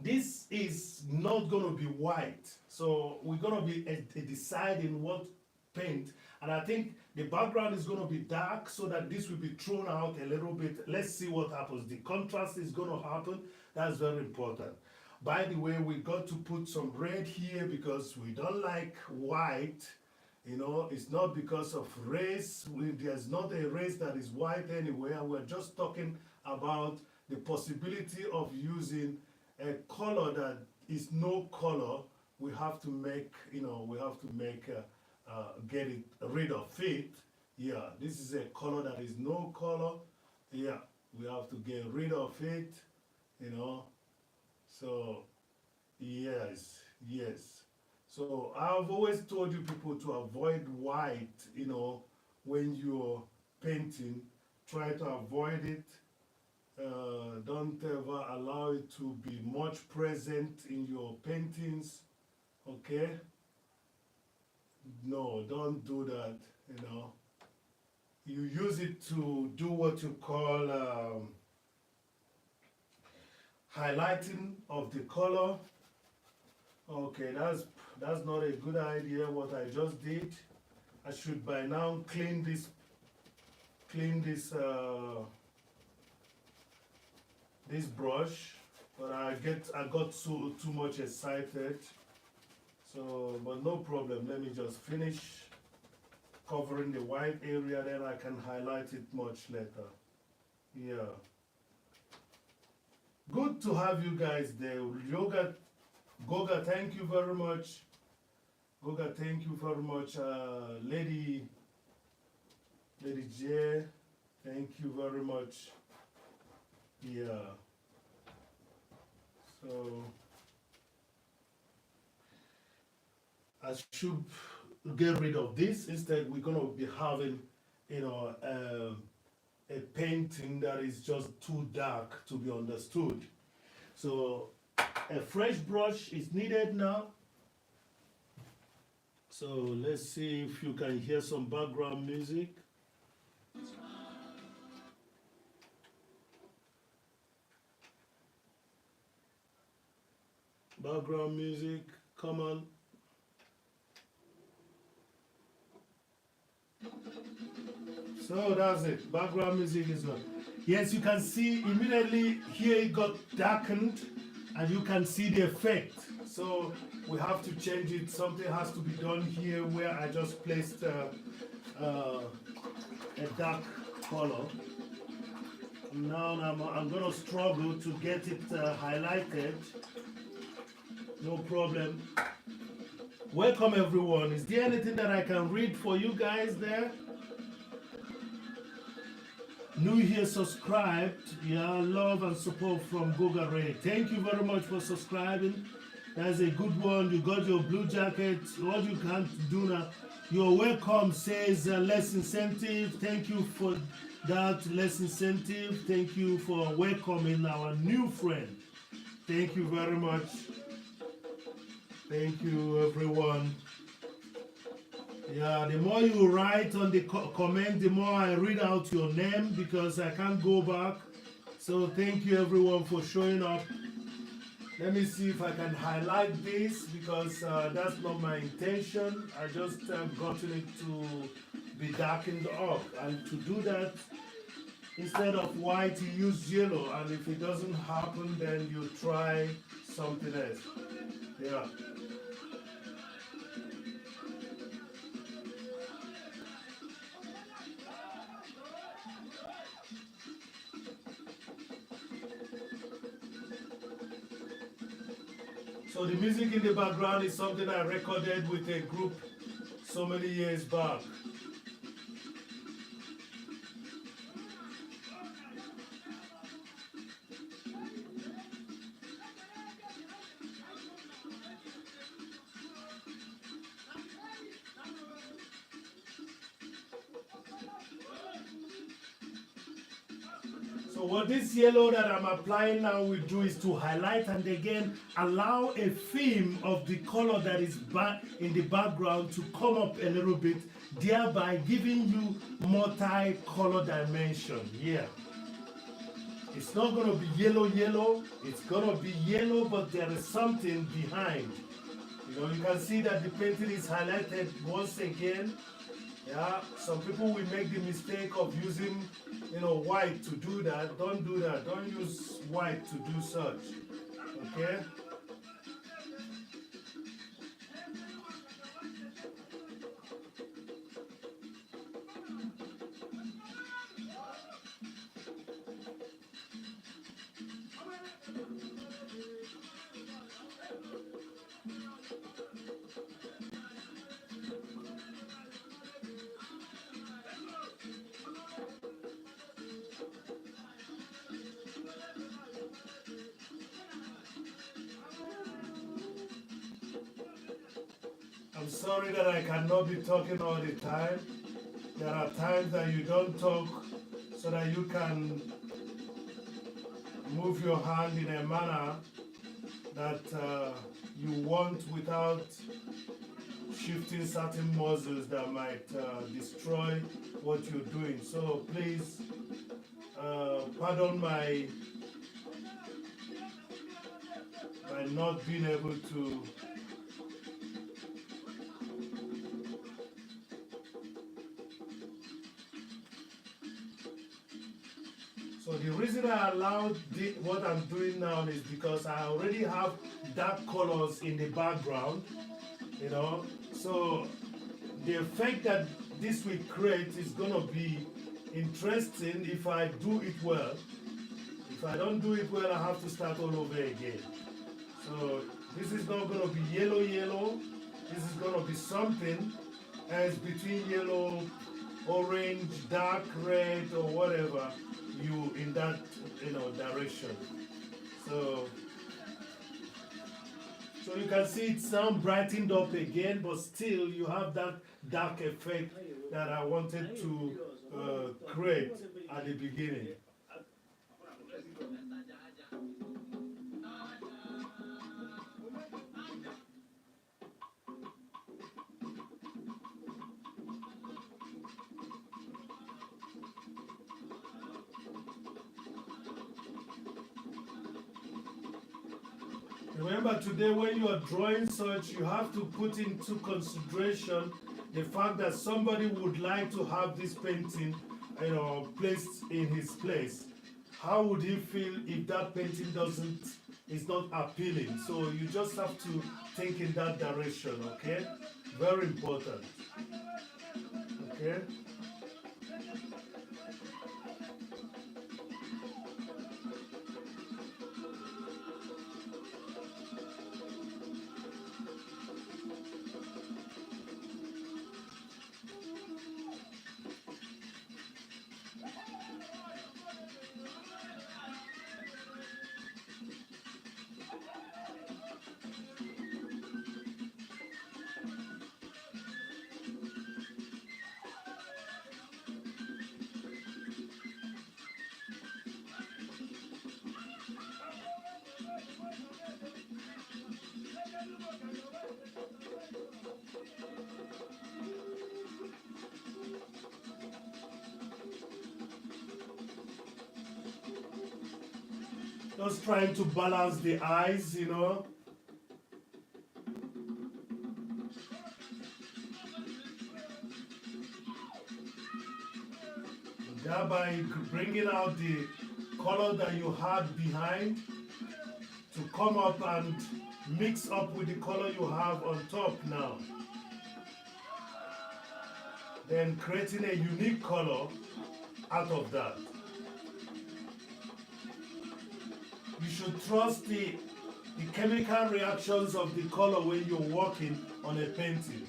[SPEAKER 1] this is not going to be white, so we're going to be deciding what paint, and I think the background is going to be dark so that this will be thrown out a little bit. Let's see what happens. The contrast is going to happen. That's very important. By the way, we got to put some red here because we don't like white. It's not because of race. There's not a race that is white anywhere. We're just talking about the possibility of using a color that is no color. We have to make, get it rid of it. Yeah, this is a color that is no color. Yeah, we have to get rid of it, So, yes, Yes. So I've always told you people to avoid white, you know, when you're painting. Try to avoid it. Don't ever allow it to be much present in your paintings. Okay? No, don't do that, you know. You use it to do what you call highlighting of the color. Okay, that's not a good idea what I just did. I should by now clean this brush, but I got too much excited. So, but no problem. Let me just finish covering the white area, then I can highlight it much later. Yeah. Good to have you guys there. Goga, thank you very much. Goga, thank you very much. Lady J, thank you very much. Yeah. So I should get rid of this. Instead, we're gonna be having, you know, a painting that is just too dark to be understood. So a fresh brush is needed now. So let's see if you can hear some background music. Background music, come on. So that's it. Background music is on. Yes, you can see immediately here it got darkened and you can see the effect. So we have to change it. Something has to be done here where I just placed a dark color. Now I'm going to struggle to get it highlighted. No problem. Welcome everyone. Is there anything that I can read for you guys there? New here, subscribed. Yeah, love and support from Goga Ray. Thank you very much for subscribing. That's a good one. You got your blue jacket. What you can't do now. You're welcome, says less incentive. Thank you for that, less incentive. Thank you for welcoming our new friend. Thank you very much. Thank you, everyone. Yeah, the more you write on the comment, the more I read out your name because I can't go back. So thank you, everyone, for showing up. Let me see if I can highlight this because that's not my intention. I just gotten it to be darkened up. And to do that, instead of white, you use yellow. And if it doesn't happen, then you try something else. Yeah. So the music in the background is something I recorded with a group so many years back. So what this yellow that I'm applying now will do is to highlight and again allow a theme of the color that is in the background to come up a little bit, thereby giving you multi-color dimension. Yeah. It's not going to be yellow, it's going to be yellow, but there is something behind. You know, you can see that the painting is highlighted once again. Yeah, some people will make the mistake of using, you know, white to do that. Don't do that. Don't use white to do such. Okay? I'm sorry that I cannot be talking all the time. There are times that you don't talk so that you can move your hand in a manner that you want without shifting certain muscles that might destroy what you're doing. So please pardon my not being able to So the reason I allowed what I'm doing now is because I already have dark colors in the background, you know. So the effect that this will create is going to be interesting if I do it well. If I don't do it well, I have to start all over again. So this is not going to be yellow, yellow. This is going to be something else between yellow, orange, dark red, or whatever you in that direction. So you can see it's now brightened up again, but still you have that dark effect that I wanted to create at the beginning. Remember today when you are drawing such, you have to put into consideration the fact that somebody would like to have this painting, placed in his place. How would he feel if that painting is not appealing? So you just have to think in that direction, okay? Very important. Okay? Just trying to balance the eyes, Thereby bringing out the color that you had behind to come up and mix up with the color you have on top now. Then creating a unique color out of that. You should trust the chemical reactions of the color when you're working on a painting.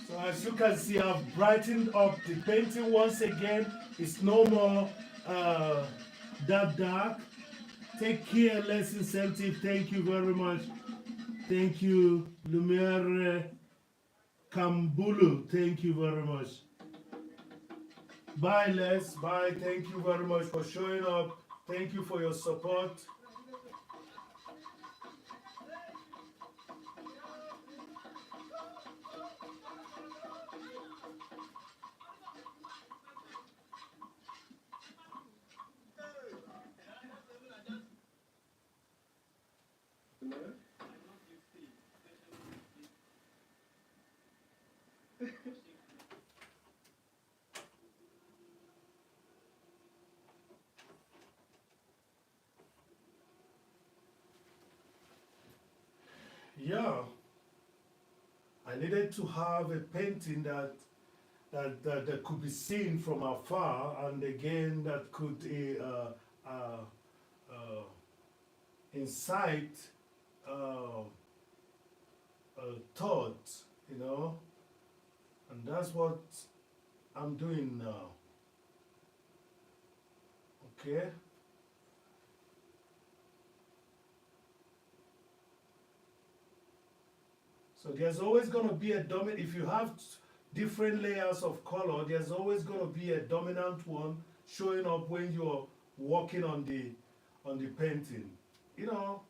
[SPEAKER 1] So as you can see, I've brightened up the painting once again. It's no more that dark. Take care, less incentive. Thank you very much. Thank you, Lumiere Kambulu. Thank you very much. Bye, Les. Bye. Thank you very much for showing up. Thank you for your support. yeah, I needed to have a painting that could be seen from afar, and again that could incite thought, you know, and that's what I'm doing now. Okay. So there's always going to be a dominant. If you have different layers of color, there's always going to be a dominant one showing up when you're working on the painting. You know,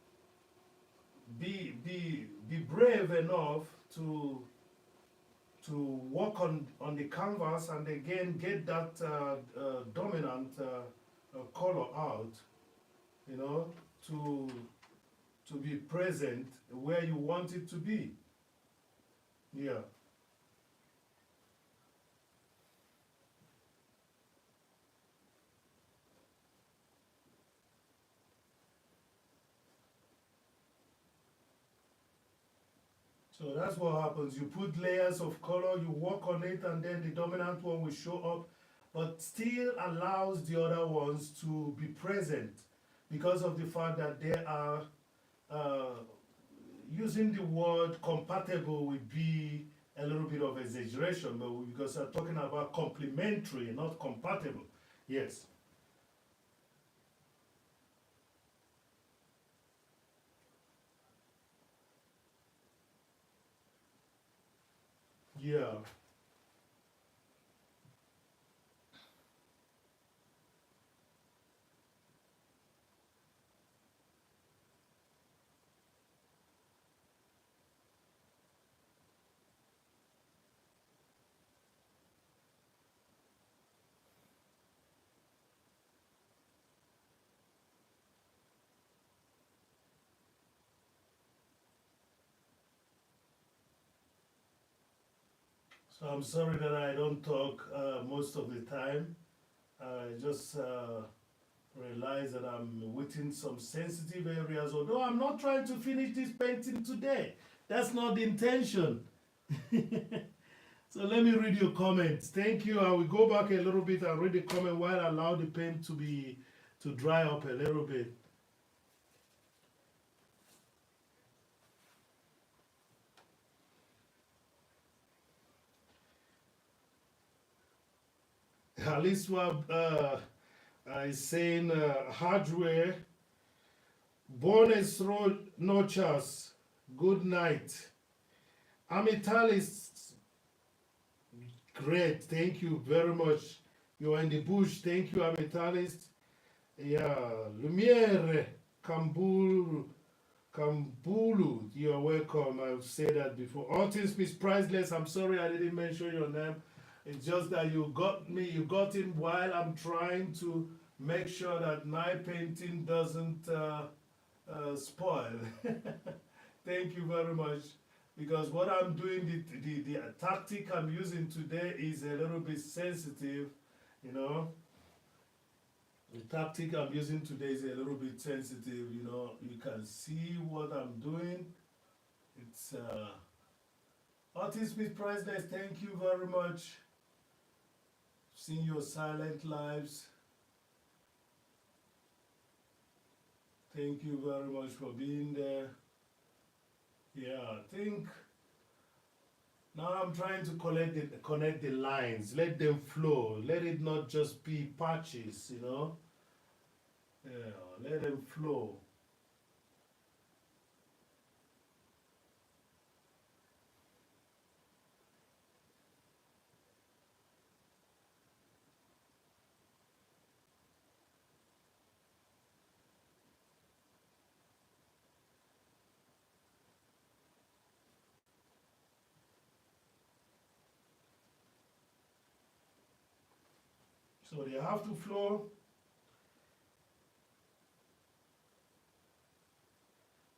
[SPEAKER 1] be brave enough to work on the canvas and again get that dominant color out. You know, to be present where you want it to be. Yeah. So that's what happens. You put layers of color, you work on it, and then the dominant one will show up, but still allows the other ones to be present because of the fact that they are using the word compatible would be a little bit of exaggeration, but because we're talking about complementary, not compatible. Yes. Yeah. So I'm sorry that I don't talk most of the time. I just realize that I'm within some sensitive areas, although I'm not trying to finish this painting today. That's not the intention. So let me read your comments. Thank you. I will go back a little bit and read the comment while I allow the paint to dry up a little bit. Aliswa is saying hardware. Buenas noches. Good night. Amitalis, great. Thank you very much. You're in the bush. Thank you, Amitalis. Yeah, Lumiere, Kambulu, you're welcome. I've said that before. Artist Miss Priceless, I'm sorry I didn't mention your name. It's just that you got in while I'm trying to make sure that my painting doesn't spoil. Thank you very much. Because what I'm doing, the tactic I'm using today is a little bit sensitive, you know. The tactic I'm using today is a little bit sensitive, you know. You can see what I'm doing. It's Artist Smith Priceless, thank you very much. Seeing your silent lives. Thank you very much for being there. Yeah, I think now I'm trying to connect the lines, let them flow, let it not just be patches, you know. Yeah, let them flow. So they have to flow.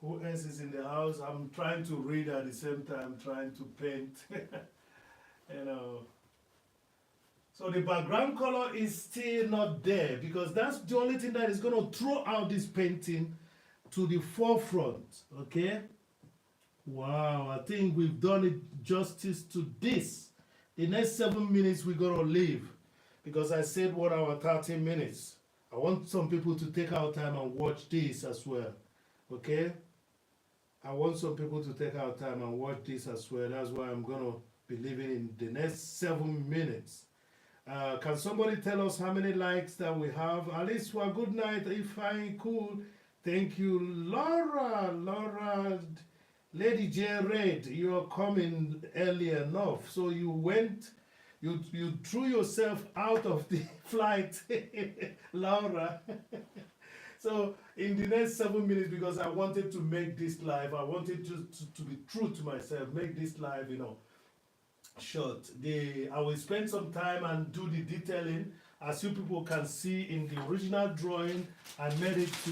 [SPEAKER 1] Who else is in the house? I'm trying to read at the same time, trying to paint. You know. So the background color is still not there because that's the only thing that is going to throw out this painting to the forefront. Okay? Wow, I think we've done it justice to this. The next 7 minutes we're gonna leave because I said 1 hour 30 minutes. I want some people to take our time and watch this as well. Okay? I want some people to take our time and watch this as well. That's why I'm gonna be leaving in the next 7 minutes. Can somebody tell us how many likes that we have? Aliswa, good night. Ifeanyickool, thank you. Laura, Lady J Red, you are coming early enough. So you went, you threw yourself out of the flight, Laura. So in the next 7 minutes, because I wanted to make this live, I wanted to be true to myself, make this live, short. I will spend some time and do the detailing. As you people can see in the original drawing, I made it to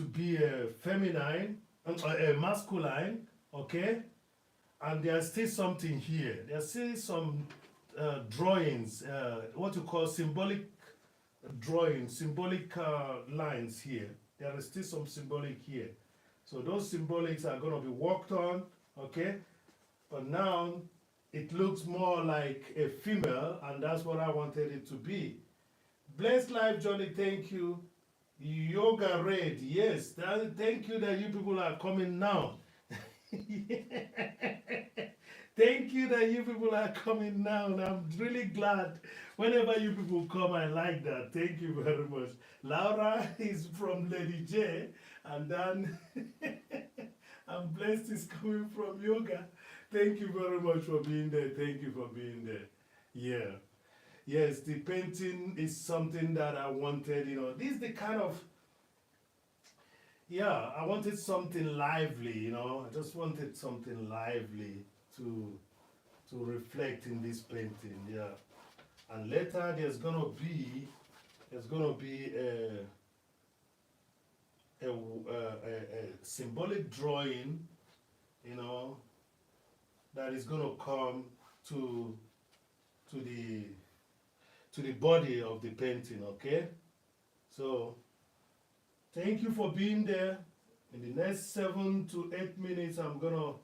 [SPEAKER 1] be a feminine, a masculine, okay? And there's still something here. There's still some drawings, what you call symbolic drawings, symbolic lines here. There is still some symbolic here. So those symbolics are going to be worked on, okay? But now it looks more like a female, and that's what I wanted it to be. Blessed Life, Johnny, thank you. Yoga Red, yes, thank you that you people are coming now. Thank you that you people are coming now, and I'm really glad. Whenever you people come, I like that. Thank you very much. Laura is from Lady J, and then I'm blessed is coming from yoga. Thank you very much for being there. Thank you for being there. Yeah. Yes, the painting is something that I wanted, this is the kind of, I wanted something lively, I just wanted something lively to reflect in this painting, yeah. And later there's gonna be a symbolic drawing, that is gonna come to the body of the painting, okay? So thank you for being there. In the next 7 to 8 minutes, I'm gonna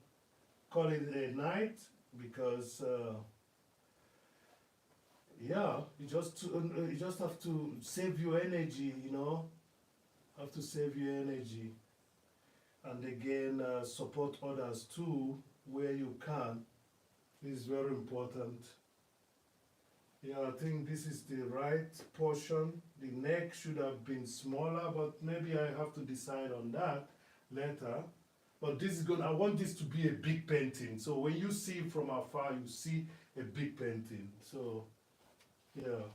[SPEAKER 1] call it a night because you just have to save your energy, have to save your energy, and again support others too where you can. This is very important. Yeah, I think this is the right portion. The neck should have been smaller, but maybe I have to decide on that later. But this is good. I want this to be a big painting. So when you see it from afar, you see a big painting. So, yeah.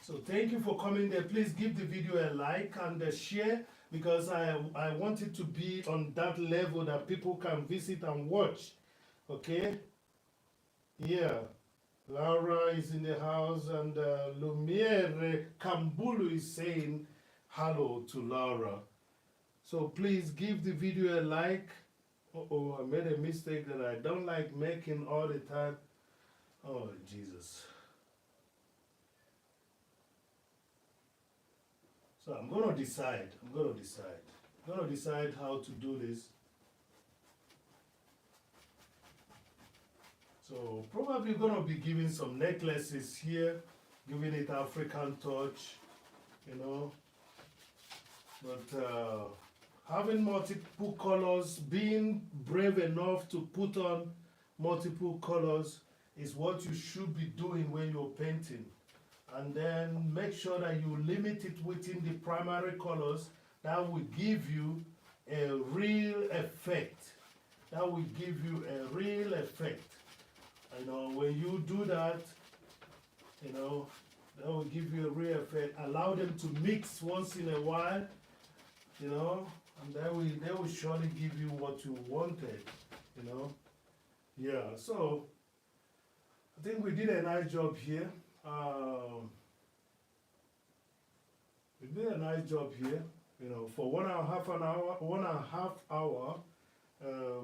[SPEAKER 1] So thank you for coming there. Please give the video a like and a share, because I want it to be on that level that people can visit and watch. Okay? Yeah. Laura is in the house, and Lumiere Kambulu is saying hello to Laura. So please give the video a like. Uh-oh, I made a mistake that I don't like making all the time. Oh, Jesus. So I'm going to decide. I'm going to decide how to do this. So probably going to be giving some necklaces here, giving it African touch, But having multiple colors, being brave enough to put on multiple colors is what you should be doing when you're painting. And then make sure that you limit it within the primary colors. That will give you a real effect. That will give you a real effect. When you do that, that will give you a real effect. Allow them to mix once in a while, and they will surely give you what you wanted, Yeah, so I think we did a nice job here. We did a nice job here, for 1.5 hour,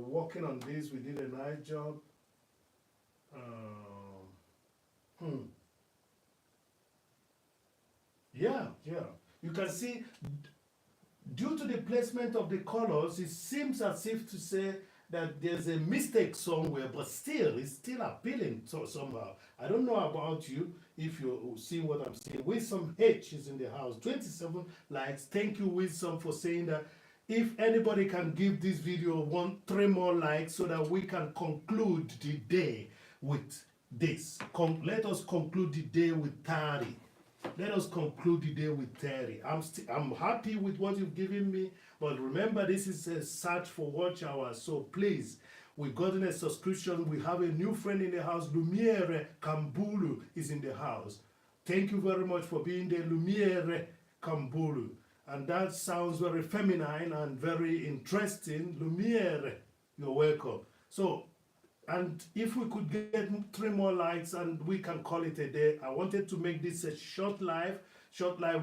[SPEAKER 1] working on this. We did a nice job. Yeah, You can see, due to the placement of the colors, it seems as if to say that there's a mistake somewhere, but still, it's still appealing somehow. I don't know about you, if you see what I'm saying. Wisdom H is in the house. 27 likes. Thank you, Wisdom, for saying that. If anybody can give this video 3 more likes so that we can conclude the day with this. Let us conclude the day with 30. Let us conclude the day with 30. I'm happy with what you've given me, but remember, this is a search for watch hours. So please, we've gotten a subscription. We have a new friend in the house. Lumiere Kambulu is in the house. Thank you very much for being there, Lumiere Kambulu. And that sounds very feminine and very interesting. Lumiere, you're welcome. So, and if we could get 3 more likes and we can call it a day. I wanted to make this a short live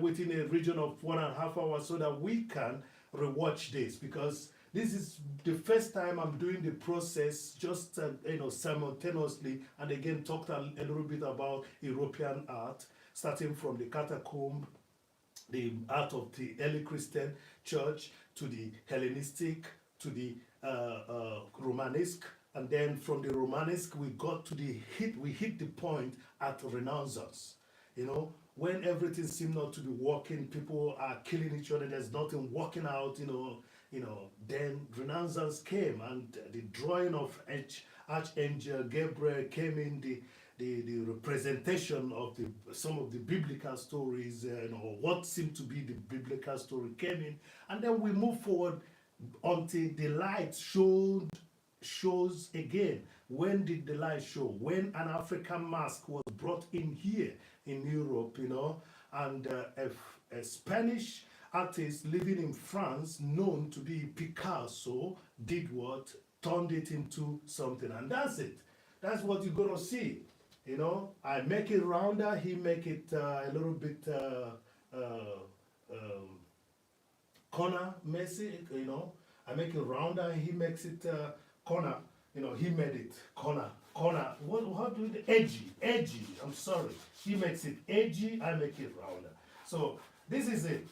[SPEAKER 1] within a region of 1.5 hours so that we can rewatch this, because this is the first time I'm doing the process just simultaneously, and again talked a little bit about European art, starting from the catacomb, the art of the early Christian church, to the Hellenistic, to the Romanesque, and then from the Romanesque we got to we hit the point at Renaissance. When everything seemed not to be working, people are killing each other, there's nothing working out, then Renaissance came, and the drawing of Archangel Gabriel came in, the representation of some of the biblical stories, what seemed to be the biblical story came in, and then we move forward until the light shows again. When did the light show? When an African mask was brought in here in Europe, and a Spanish artist living in France, known to be Picasso, did what? Turned it into something, and that's it. That's what you're gonna see. I make it rounder, he make it a little bit corner messy, I make it rounder, he makes it corner, he made it corner, what do you, edgy, I'm sorry. He makes it edgy, I make it rounder. So this is it.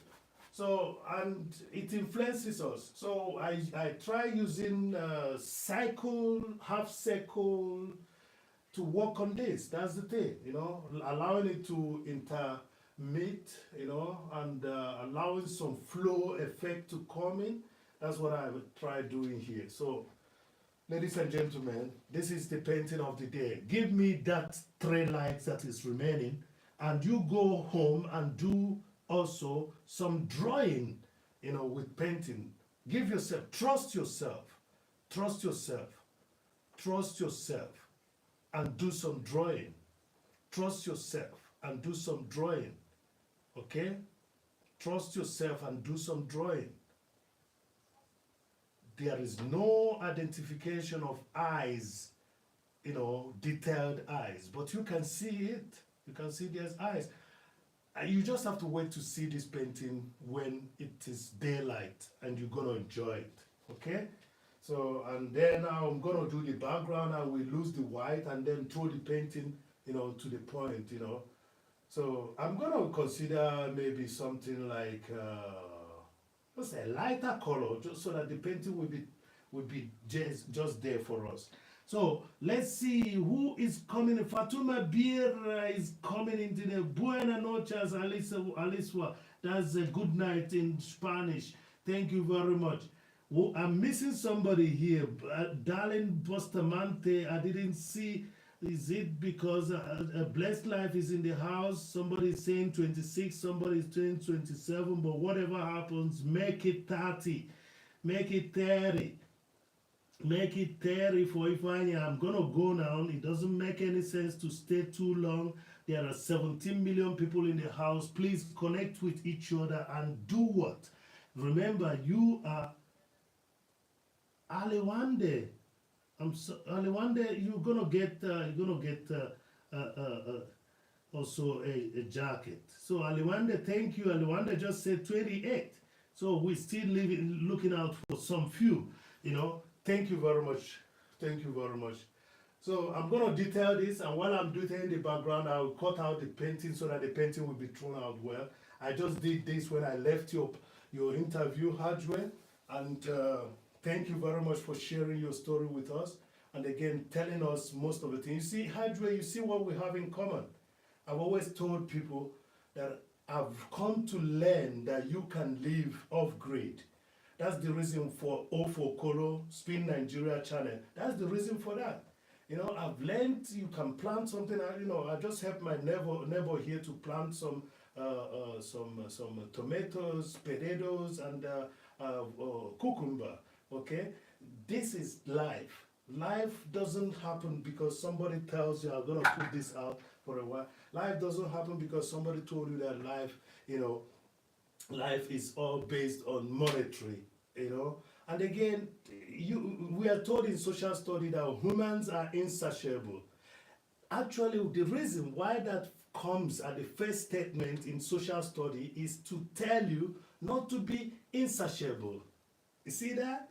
[SPEAKER 1] So, and it influences us. So I try using cycle, half circle, to work on this. That's the thing, allowing it to intermeet, and allowing some flow effect to come in. That's what I would try doing here. So, ladies and gentlemen, this is the painting of the day. Give me that 3 likes that is remaining, and you go home and do also some drawing, with painting. Give yourself, trust yourself, and do some drawing. Trust yourself and do some drawing. Okay? Trust yourself and do some drawing. There is no identification of eyes, detailed eyes, but you can see it. You can see there's eyes. You just have to wait to see this painting when it is daylight, and you're gonna enjoy it. Okay? So, and then now I'm gonna do the background. I will lose the white and then throw the painting, to the point, So I'm gonna consider maybe something like, let's say, a lighter color, just so that the painting will be just there for us. So let's see who is coming. Fatuma Bir is coming into the Buenas noches, Aliswa. That's a good night in Spanish. Thank you very much. Well, I'm missing somebody here. Darling Bustamante, I didn't see. Is it because a blessed life is in the house? Somebody is saying 26, somebody is saying 27, but whatever happens, make it 30. Make it 30. Make it 30 for Ifeanyi. I'm gonna go now. It doesn't make any sense to stay too long. There are 17 million people in the house. Please connect with each other and do what? Remember, you are Aliwande. Aliwande, you're gonna get also a jacket. So Aliwande, thank you. Aliwande just said 28. So we're still looking out for some few. Thank you very much. Thank you very much. So I'm gonna detail this, and while I'm detailing the background, I'll cut out the painting so that the painting will be thrown out well. I just did this when I left your interview, Hardware, and thank you very much for sharing your story with us, and again telling us most of the things. You see, Hardware, you see what we have in common. I've always told people that I've come to learn that you can live off grid. That's the reason for Ofokoro Spin Nigeria channel. That's the reason for that. You know, I've learned you can plant something. I just helped my neighbor here to plant some tomatoes, potatoes, and cucumber. Okay, this is life. Life doesn't happen because somebody tells you I'm gonna put this out for a while. Life doesn't happen because somebody told you that life, life is all based on monetary, And again, we are told in social study that humans are insatiable. Actually, the reason why that comes at the first statement in social study is to tell you not to be insatiable. You see that?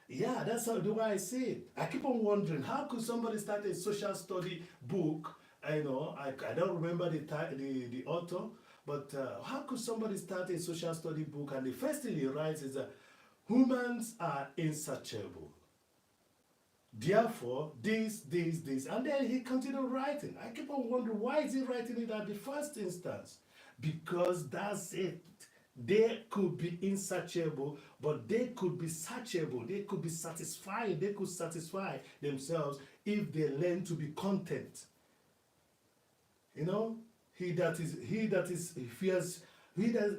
[SPEAKER 1] Yeah, that's how the way I see it. I keep on wondering, how could somebody start a social study book? I don't remember the author, but how could somebody start a social study book and the first thing he writes is that humans are insatiable. Therefore, this, and then he continued writing. I keep on wondering, why is he writing it at the first instance? Because that's it. They could be insatiable, but they could be satiable. They could be satisfied. They could satisfy themselves if they learn to be content. He that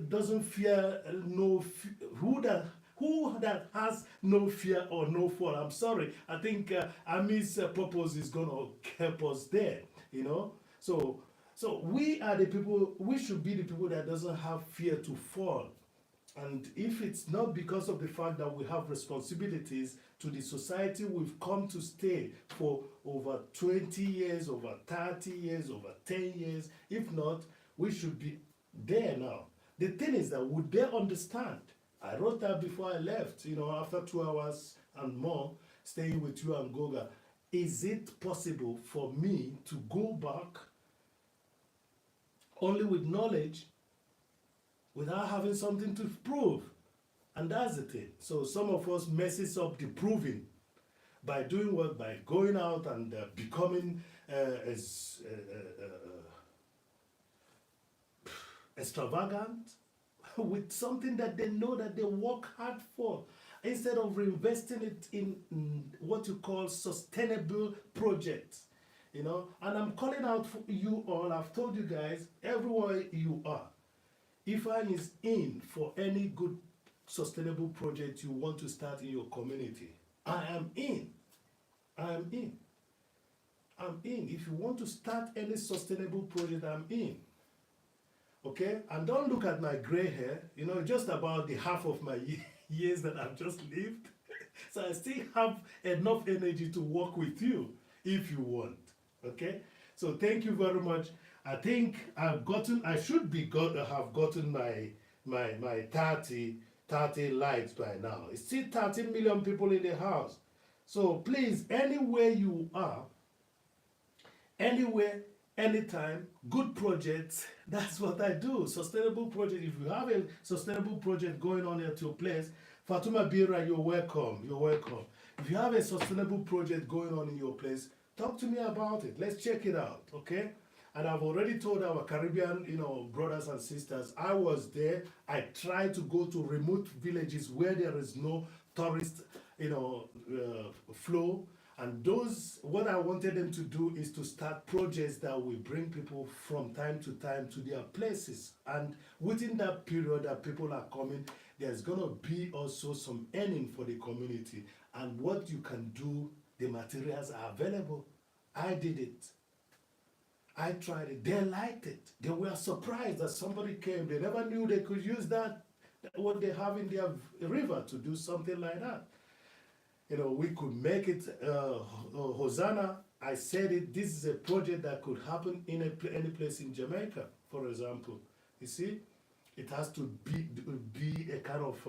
[SPEAKER 1] doesn't fear who that has no fear or no fall. I'm sorry. I think Ami's purpose is gonna help us there. So we are the people. We should be the people that doesn't have fear to fall. And if it's not because of the fact that we have responsibilities to the society we've come to stay for over 20 years, over 30 years, over 10 years, if not, we should be there now. The thing is that would they understand? I wrote that before I left, after 2 hours and more staying with you and Goga. Is it possible for me to go back only with knowledge without having something to prove? And that's the thing. So some of us messes up the proving by doing what? By going out and becoming extravagant with something that they know that they work hard for, instead of reinvesting it in what you call sustainable projects. And I'm calling out for you all. I've told you guys, everywhere you are, Ifeanyi is in for any good sustainable project you want to start in your community. I am in. If you want to start any sustainable project, I'm in. Okay? And don't look at my gray hair, just about the half of my years that I've just lived. So I still have enough energy to work with you if you want. Okay? So thank you very much. I think have gotten my 30 likes by now. It's still 30 million people in the house. So please, anywhere you are, anywhere, anytime, good projects, that's what I do. Sustainable project. If you have a sustainable project going on at your place, Fatuma Bira, you're welcome. You're welcome. If you have a sustainable project going on in your place, talk to me about it. Let's check it out, okay? And I've already told our Caribbean, brothers and sisters, I was there. I tried to go to remote villages where there is no tourist, flow. And what I wanted them to do is to start projects that will bring people from time to time to their places. And within that period that people are coming, there's going to be also some earning for the community. And what you can do, the materials are available. I did it. I tried it. They liked it. They were surprised that somebody came. They never knew they could use what they have in their river to do something like that. We could make it Hosanna. I said it. This is a project that could happen in any place in Jamaica, for example. You see, it has to be a kind of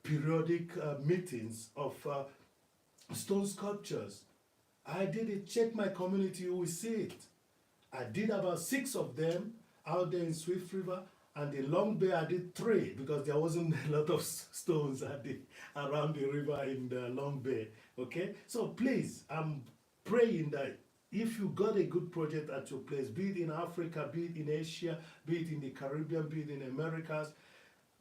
[SPEAKER 1] periodic meetings of stone sculptures. I did it. Check my community. You will see it. I did about 6 of them out there in Swift River. And the long bay I did 3 because there wasn't a lot of stones around the river in the long bay. Okay, so please, I'm praying that if you got a good project at your place, be it in Africa, be it in Asia, be it in the Caribbean, be it in Americas,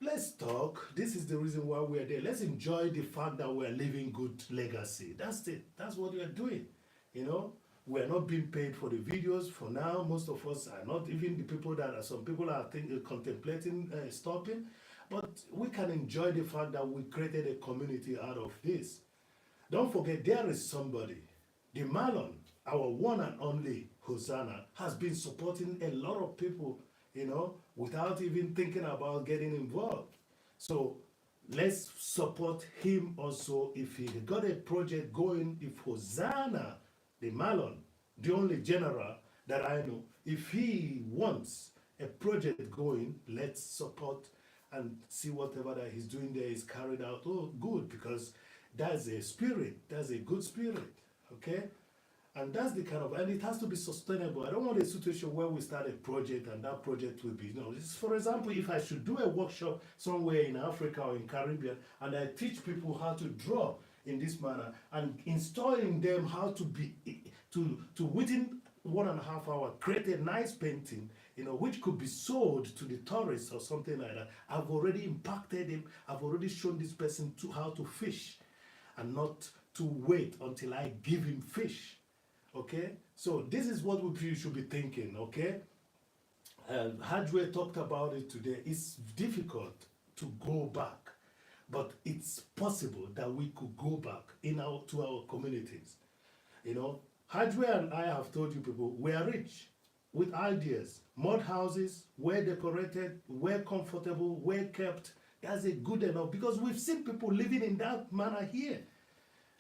[SPEAKER 1] let's talk. This is the reason why we're there. Let's enjoy the fact that we're leaving good legacy. That's it. That's what we're doing. You know, we're not being paid for the videos for now. Most of us are not, even the people that are, some people are contemplating stopping, but we can enjoy the fact that we created a community out of this. Don't forget, there is somebody, the Marlon, our one and only Hosanna, has been supporting a lot of people, you know, without even thinking about getting involved. So let's support him also. If he got a project going, if Hosanna, the Marlon, the only general that I know, if he wants a project going, let's support and see whatever that he's doing there is carried out. Oh, good, because that's a spirit, that's a good spirit, okay? And that's the kind of, and it has to be sustainable. I don't want a situation where we start a project and that project will be, you know, for example, if I should do a workshop somewhere in Africa or in Caribbean, and I teach people how to draw in this manner and installing them how to be, to within 1.5 hours, create a nice painting, you know, which could be sold to the tourists or something like that. I've already impacted him. I've already shown this person how to fish and not to wait until I give him fish. Okay, so this is what we should be thinking. Okay, Hadwe talked about it today. It's difficult to go back, but it's possible that we could go back to our communities. You know, Hadwe and I have told you people, we are rich with ideas. Mud houses, well decorated, well comfortable, well kept. That's a good enough, because we've seen people living in that manner here.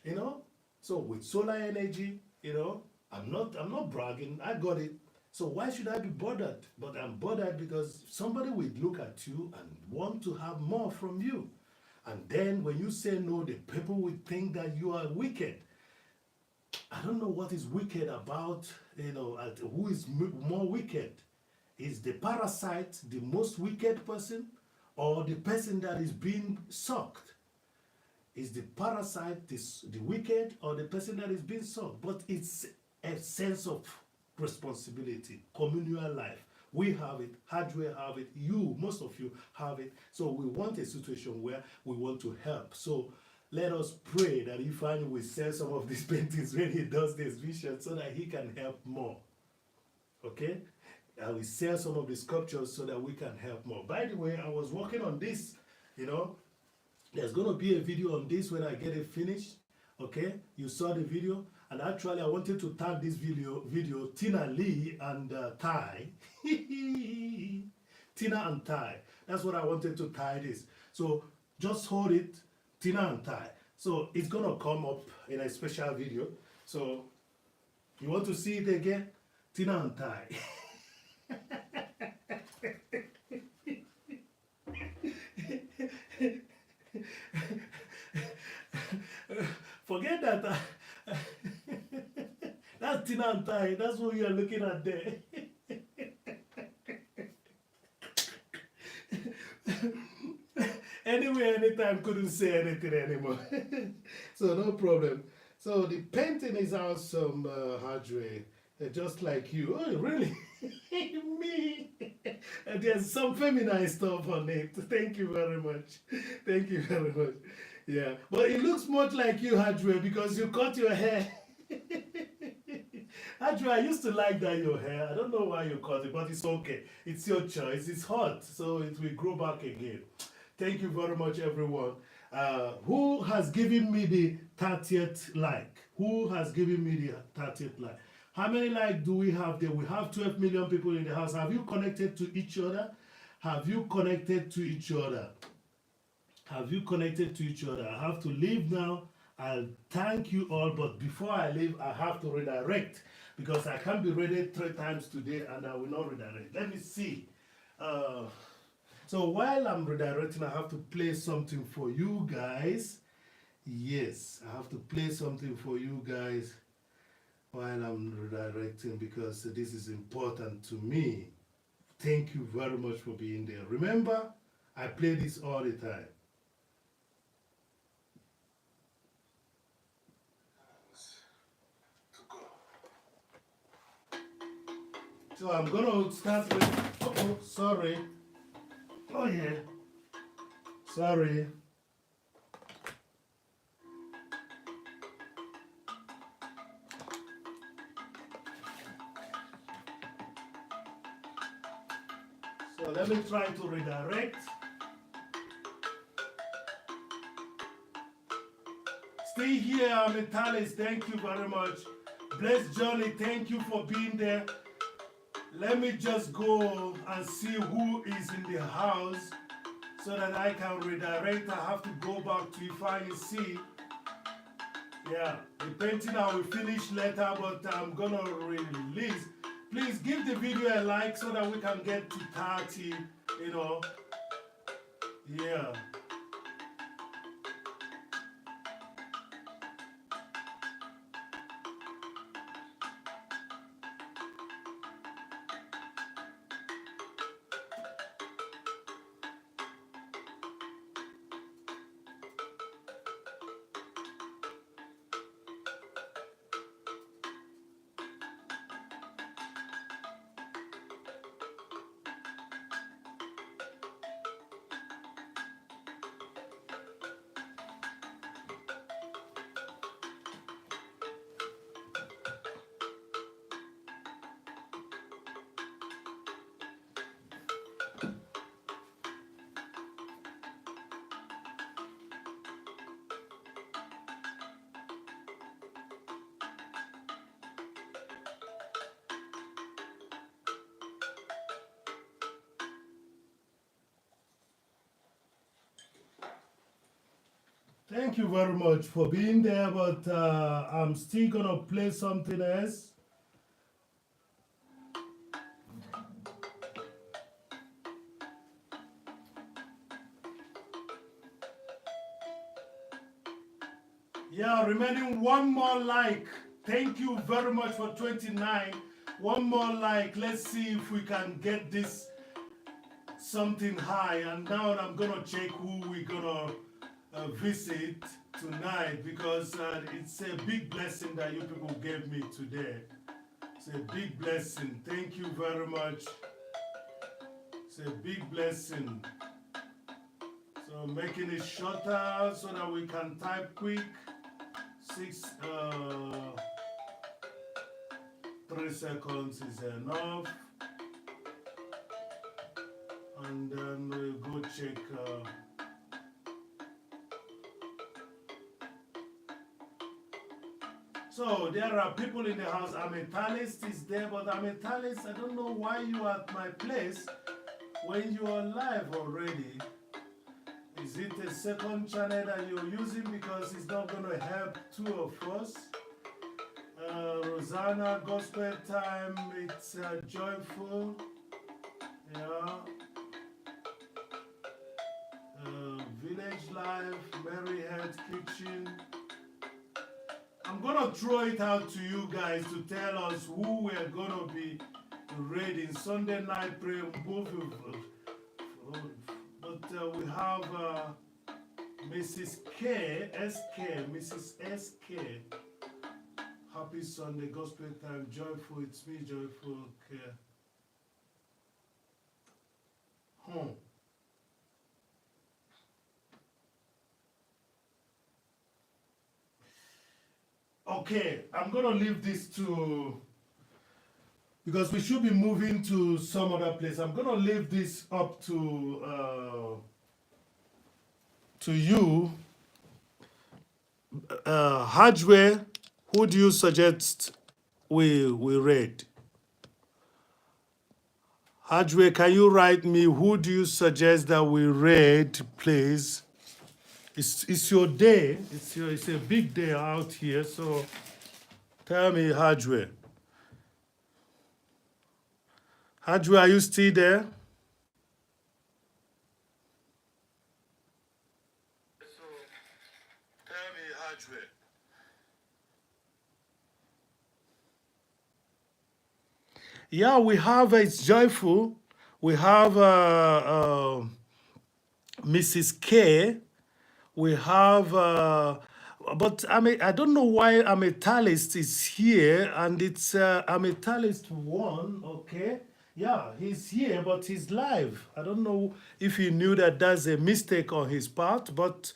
[SPEAKER 1] You know, so with solar energy, you know, I'm not bragging, I got it. So why should I be bothered? But I'm bothered because somebody will look at you and want to have more from you. And then when you say no, the people will think that you are wicked. I don't know what is wicked about, you know, who is more wicked. Is the parasite the most wicked person, or the person that is being sucked? Is the parasite the wicked, or the person that is being sucked? But it's a sense of responsibility, communal life. We have it, Hadwe have it, you, most of you have it. So we want a situation where we want to help. So let us pray that Ifeanyickool will sell some of these paintings when he does this vision, so that he can help more. Okay? I will sell some of the sculptures so that we can help more. By the way, I was working on this, you know. There's going to be a video on this when I get it finished. Okay? You saw the video. And actually, I wanted to tag this video Tina Lee and Ty. Tina and Ty. That's what I wanted to tie this. So just hold it, Tina and Ty. So it's going to come up in a special video. So you want to see it again? Tina and Ty. Forget that. That's Tina and Ty. That's what you are looking at there. Anyway, anytime, couldn't say anything anymore. So no problem. So the painting is awesome, Hadwe. Just like you. Oh, really? Me? And there's some feminine stuff on it. Thank you very much. Thank you very much. Yeah, but it looks much like you, Hadwe, because you cut your hair. Hadwe, I used to like that your hair. I don't know why you cut it, but it's okay. It's your choice. It's hot, so it will grow back again. Thank you very much, everyone. Who has given me the 30th like? Who has given me the 30th like? How many likes do we have there? We have 12 million people in the house. Have you connected to each other? Have you connected to each other? Have you connected to each other? I have to leave now. I'll thank you all, but before I leave, I have to redirect, because I can't be read 3 times today and I will not redirect. Let me see. So while I'm redirecting, I have to play something for you guys. Yes, I have to play something for you guys while I'm redirecting, because this is important to me. thank you very much for being there. Remember, I play this all the time. So I'm gonna start with, oh, sorry. Oh yeah, sorry. So let me try to redirect. Stay here, Metalis, thank you very much. Bless Johnny, thank you for being there. Let me just go and see who is in the house so that I can redirect. I have to go back to Ifeanyickool. Yeah, the painting I will finish later, but I'm gonna release. Please give the video a like so that we can get to 30, you know. Yeah. Thank you very much for being there, but I'm still gonna play something else. Yeah, remaining one more like. Thank you very much for 29. One more like. Let's see if we can get this something high. And now I'm gonna check who we're gonna visit tonight, because it's a big blessing that you people gave me today. It's a big blessing. Thank you very much. It's a big blessing. So making it shorter so that we can type quick. 3 seconds is enough. And then we'll go check. So there are people in the house. Amethyst is there, but Amethyst, I don't know why you are at my place when you are live already. Is it a second channel that you're using? Because it's not going to help two of us. Rosanna, Gospel Time, it's joyful. Yeah. Village Life, Mary Head Kitchen. I'm gonna throw it out to you guys to tell us who we're gonna be reading. Sunday night prayer, both of us. But we have Mrs. K, SK, Mrs. SK. Happy Sunday, Gospel Time, joyful. It's me, joyful. Okay. Okay, I'm gonna leave this to, because we should be moving to some other place. I'm gonna leave this up to you. Hardware, who do you suggest we read? Hardware, can you write me who do you suggest that we read, please? It's your day. It's a big day out here, so tell me, Hardware. Hardware, are you still there? So tell me, Hardware. Yeah, we have It's Joyful. We have Mrs. K. We have, but I don't know why Ametallist is here, and it's Ametallist one. Okay, yeah, he's here, but he's live. I don't know if he knew that that's a mistake on his part, but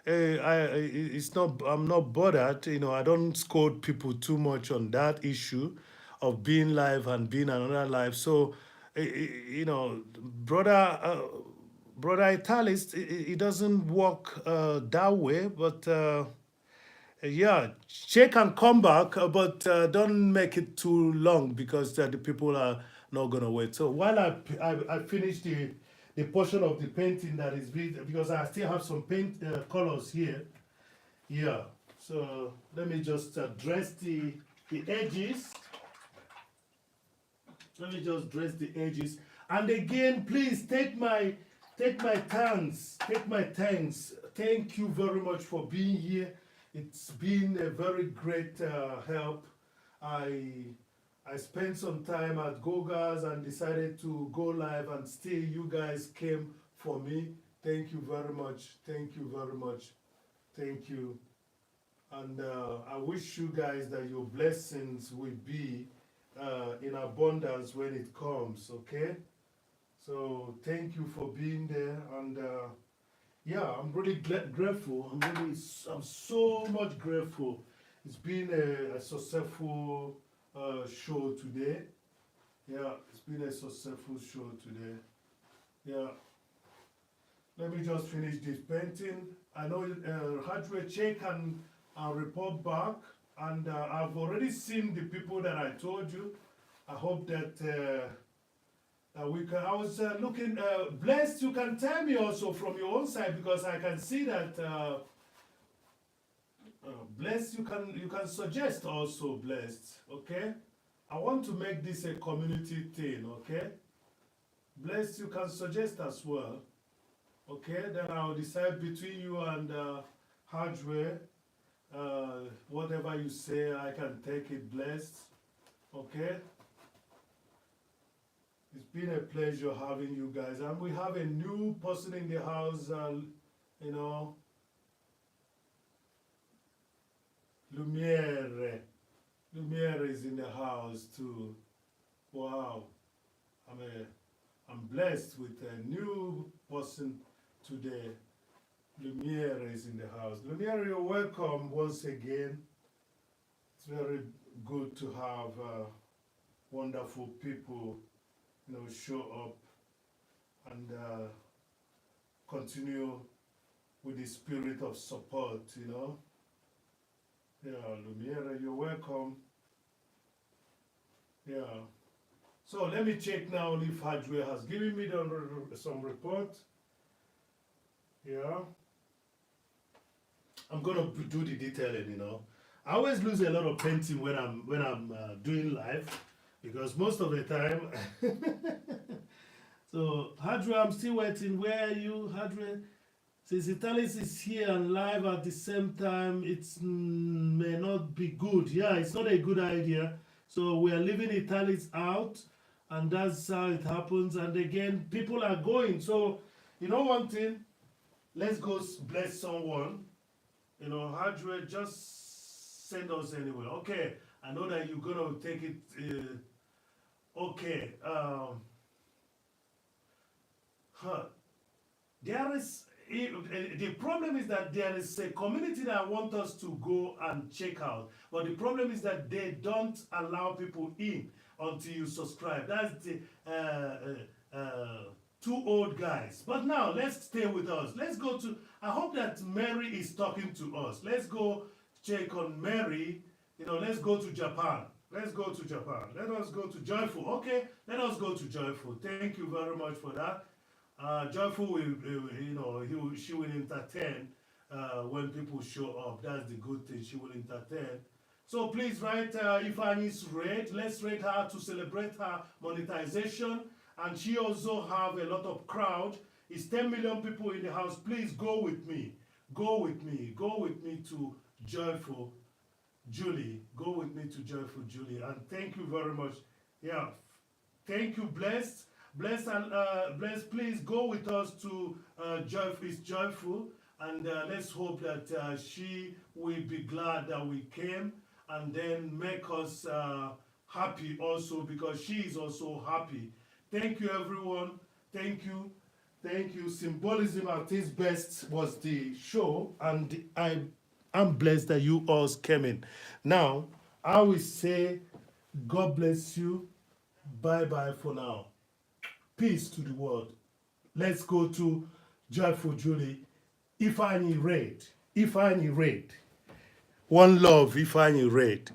[SPEAKER 1] it's not. I'm not bothered. You know, I don't scold people too much on that issue of being live and being another live. So, you know, brother. Brother Italist, it doesn't work that way, but yeah, check and come back, but don't make it too long because the people are not gonna wait. So while I finish the portion of the painting that is because I still have some paint colors here. Yeah, so let me just dress the edges. Let me just dress the edges. And again, please take my thanks. Take my thanks. Thank you very much for being here. It's been a very great help. I spent some time at Goga's and decided to go live, and still you guys came for me. Thank you very much. Thank you very much. Thank you. And I wish you guys that your blessings will be in abundance when it comes, okay? So thank you for being there, and yeah, I'm really grateful. I'm so much grateful. It's been a successful show today. Yeah, it's been a successful show today. Yeah. Let me just finish this painting. I know hardware check and report back, and I've already seen the people that I told you. I hope that we can. I was looking. Blessed, you can tell me also from your own side, because I can see that. Blessed, you can suggest also. Blessed, okay. I want to make this a community thing, okay. Blessed, you can suggest as well, okay. Then I'll decide between you and hardware. Whatever you say, I can take it. Blessed, okay. It's been a pleasure having you guys, and we have a new person in the house. You know, Lumiere. Lumiere is in the house too. Wow, I'm blessed with a new person today. Lumiere is in the house. Lumiere, you're welcome once again. It's very good to have wonderful people, you know, show up and continue with the spirit of support, you know. Yeah, Lumiere, you're welcome. Yeah. So let me check now if hardware has given me some report. Yeah. I'm gonna do the detailing, you know. I always lose a lot of painting when I'm doing live, because most of the time. So hardware, I'm still waiting. Where are you, hardware? Since Italis is here and live at the same time, it may not be good. Yeah, it's not a good idea. So we are leaving Italis out, and that's how it happens. And again, people are going. So, you know one thing? Let's go bless someone. You know, hardware, just send us anywhere. Okay, I know that you're going to take it. Okay. There is... The problem is that there is a community that want us to go and check out, but the problem is that they don't allow people in until you subscribe. That's the two old guys. But now let's stay with us. Let's go to. I hope that Mary is talking to us. Let's go check on Mary. You know, let's go to Japan. Let's go to Japan. Let us go to Joyful. Okay, let us go to Joyful. Thank you very much for that. Joyful will, you know, she will entertain when people show up. That's the good thing. She will entertain. So please write Ifeanyickool's rate. Let's rate her to celebrate her monetization. And she also have a lot of crowd. It's 10 million people in the house. Please go with me. Go with me. Go with me to Joyful Julie. Go with me to Joyful Julie. And thank you very much. Yeah. Thank you, Blessed. Bless and bless, please go with us to Joyful is Joyful, and let's hope that she will be glad that we came, and then make us happy also, because she is also happy. Thank you, everyone. Thank you. Thank you. Symbolism at its best was the show, and I'm blessed that you all came in. Now, I will say, God bless you. Bye bye for now. Peace to the world. Let's go to Joyful Julie. Ifeanyi Raid. Ifeanyi Raid. One love, Ifeanyi Raid.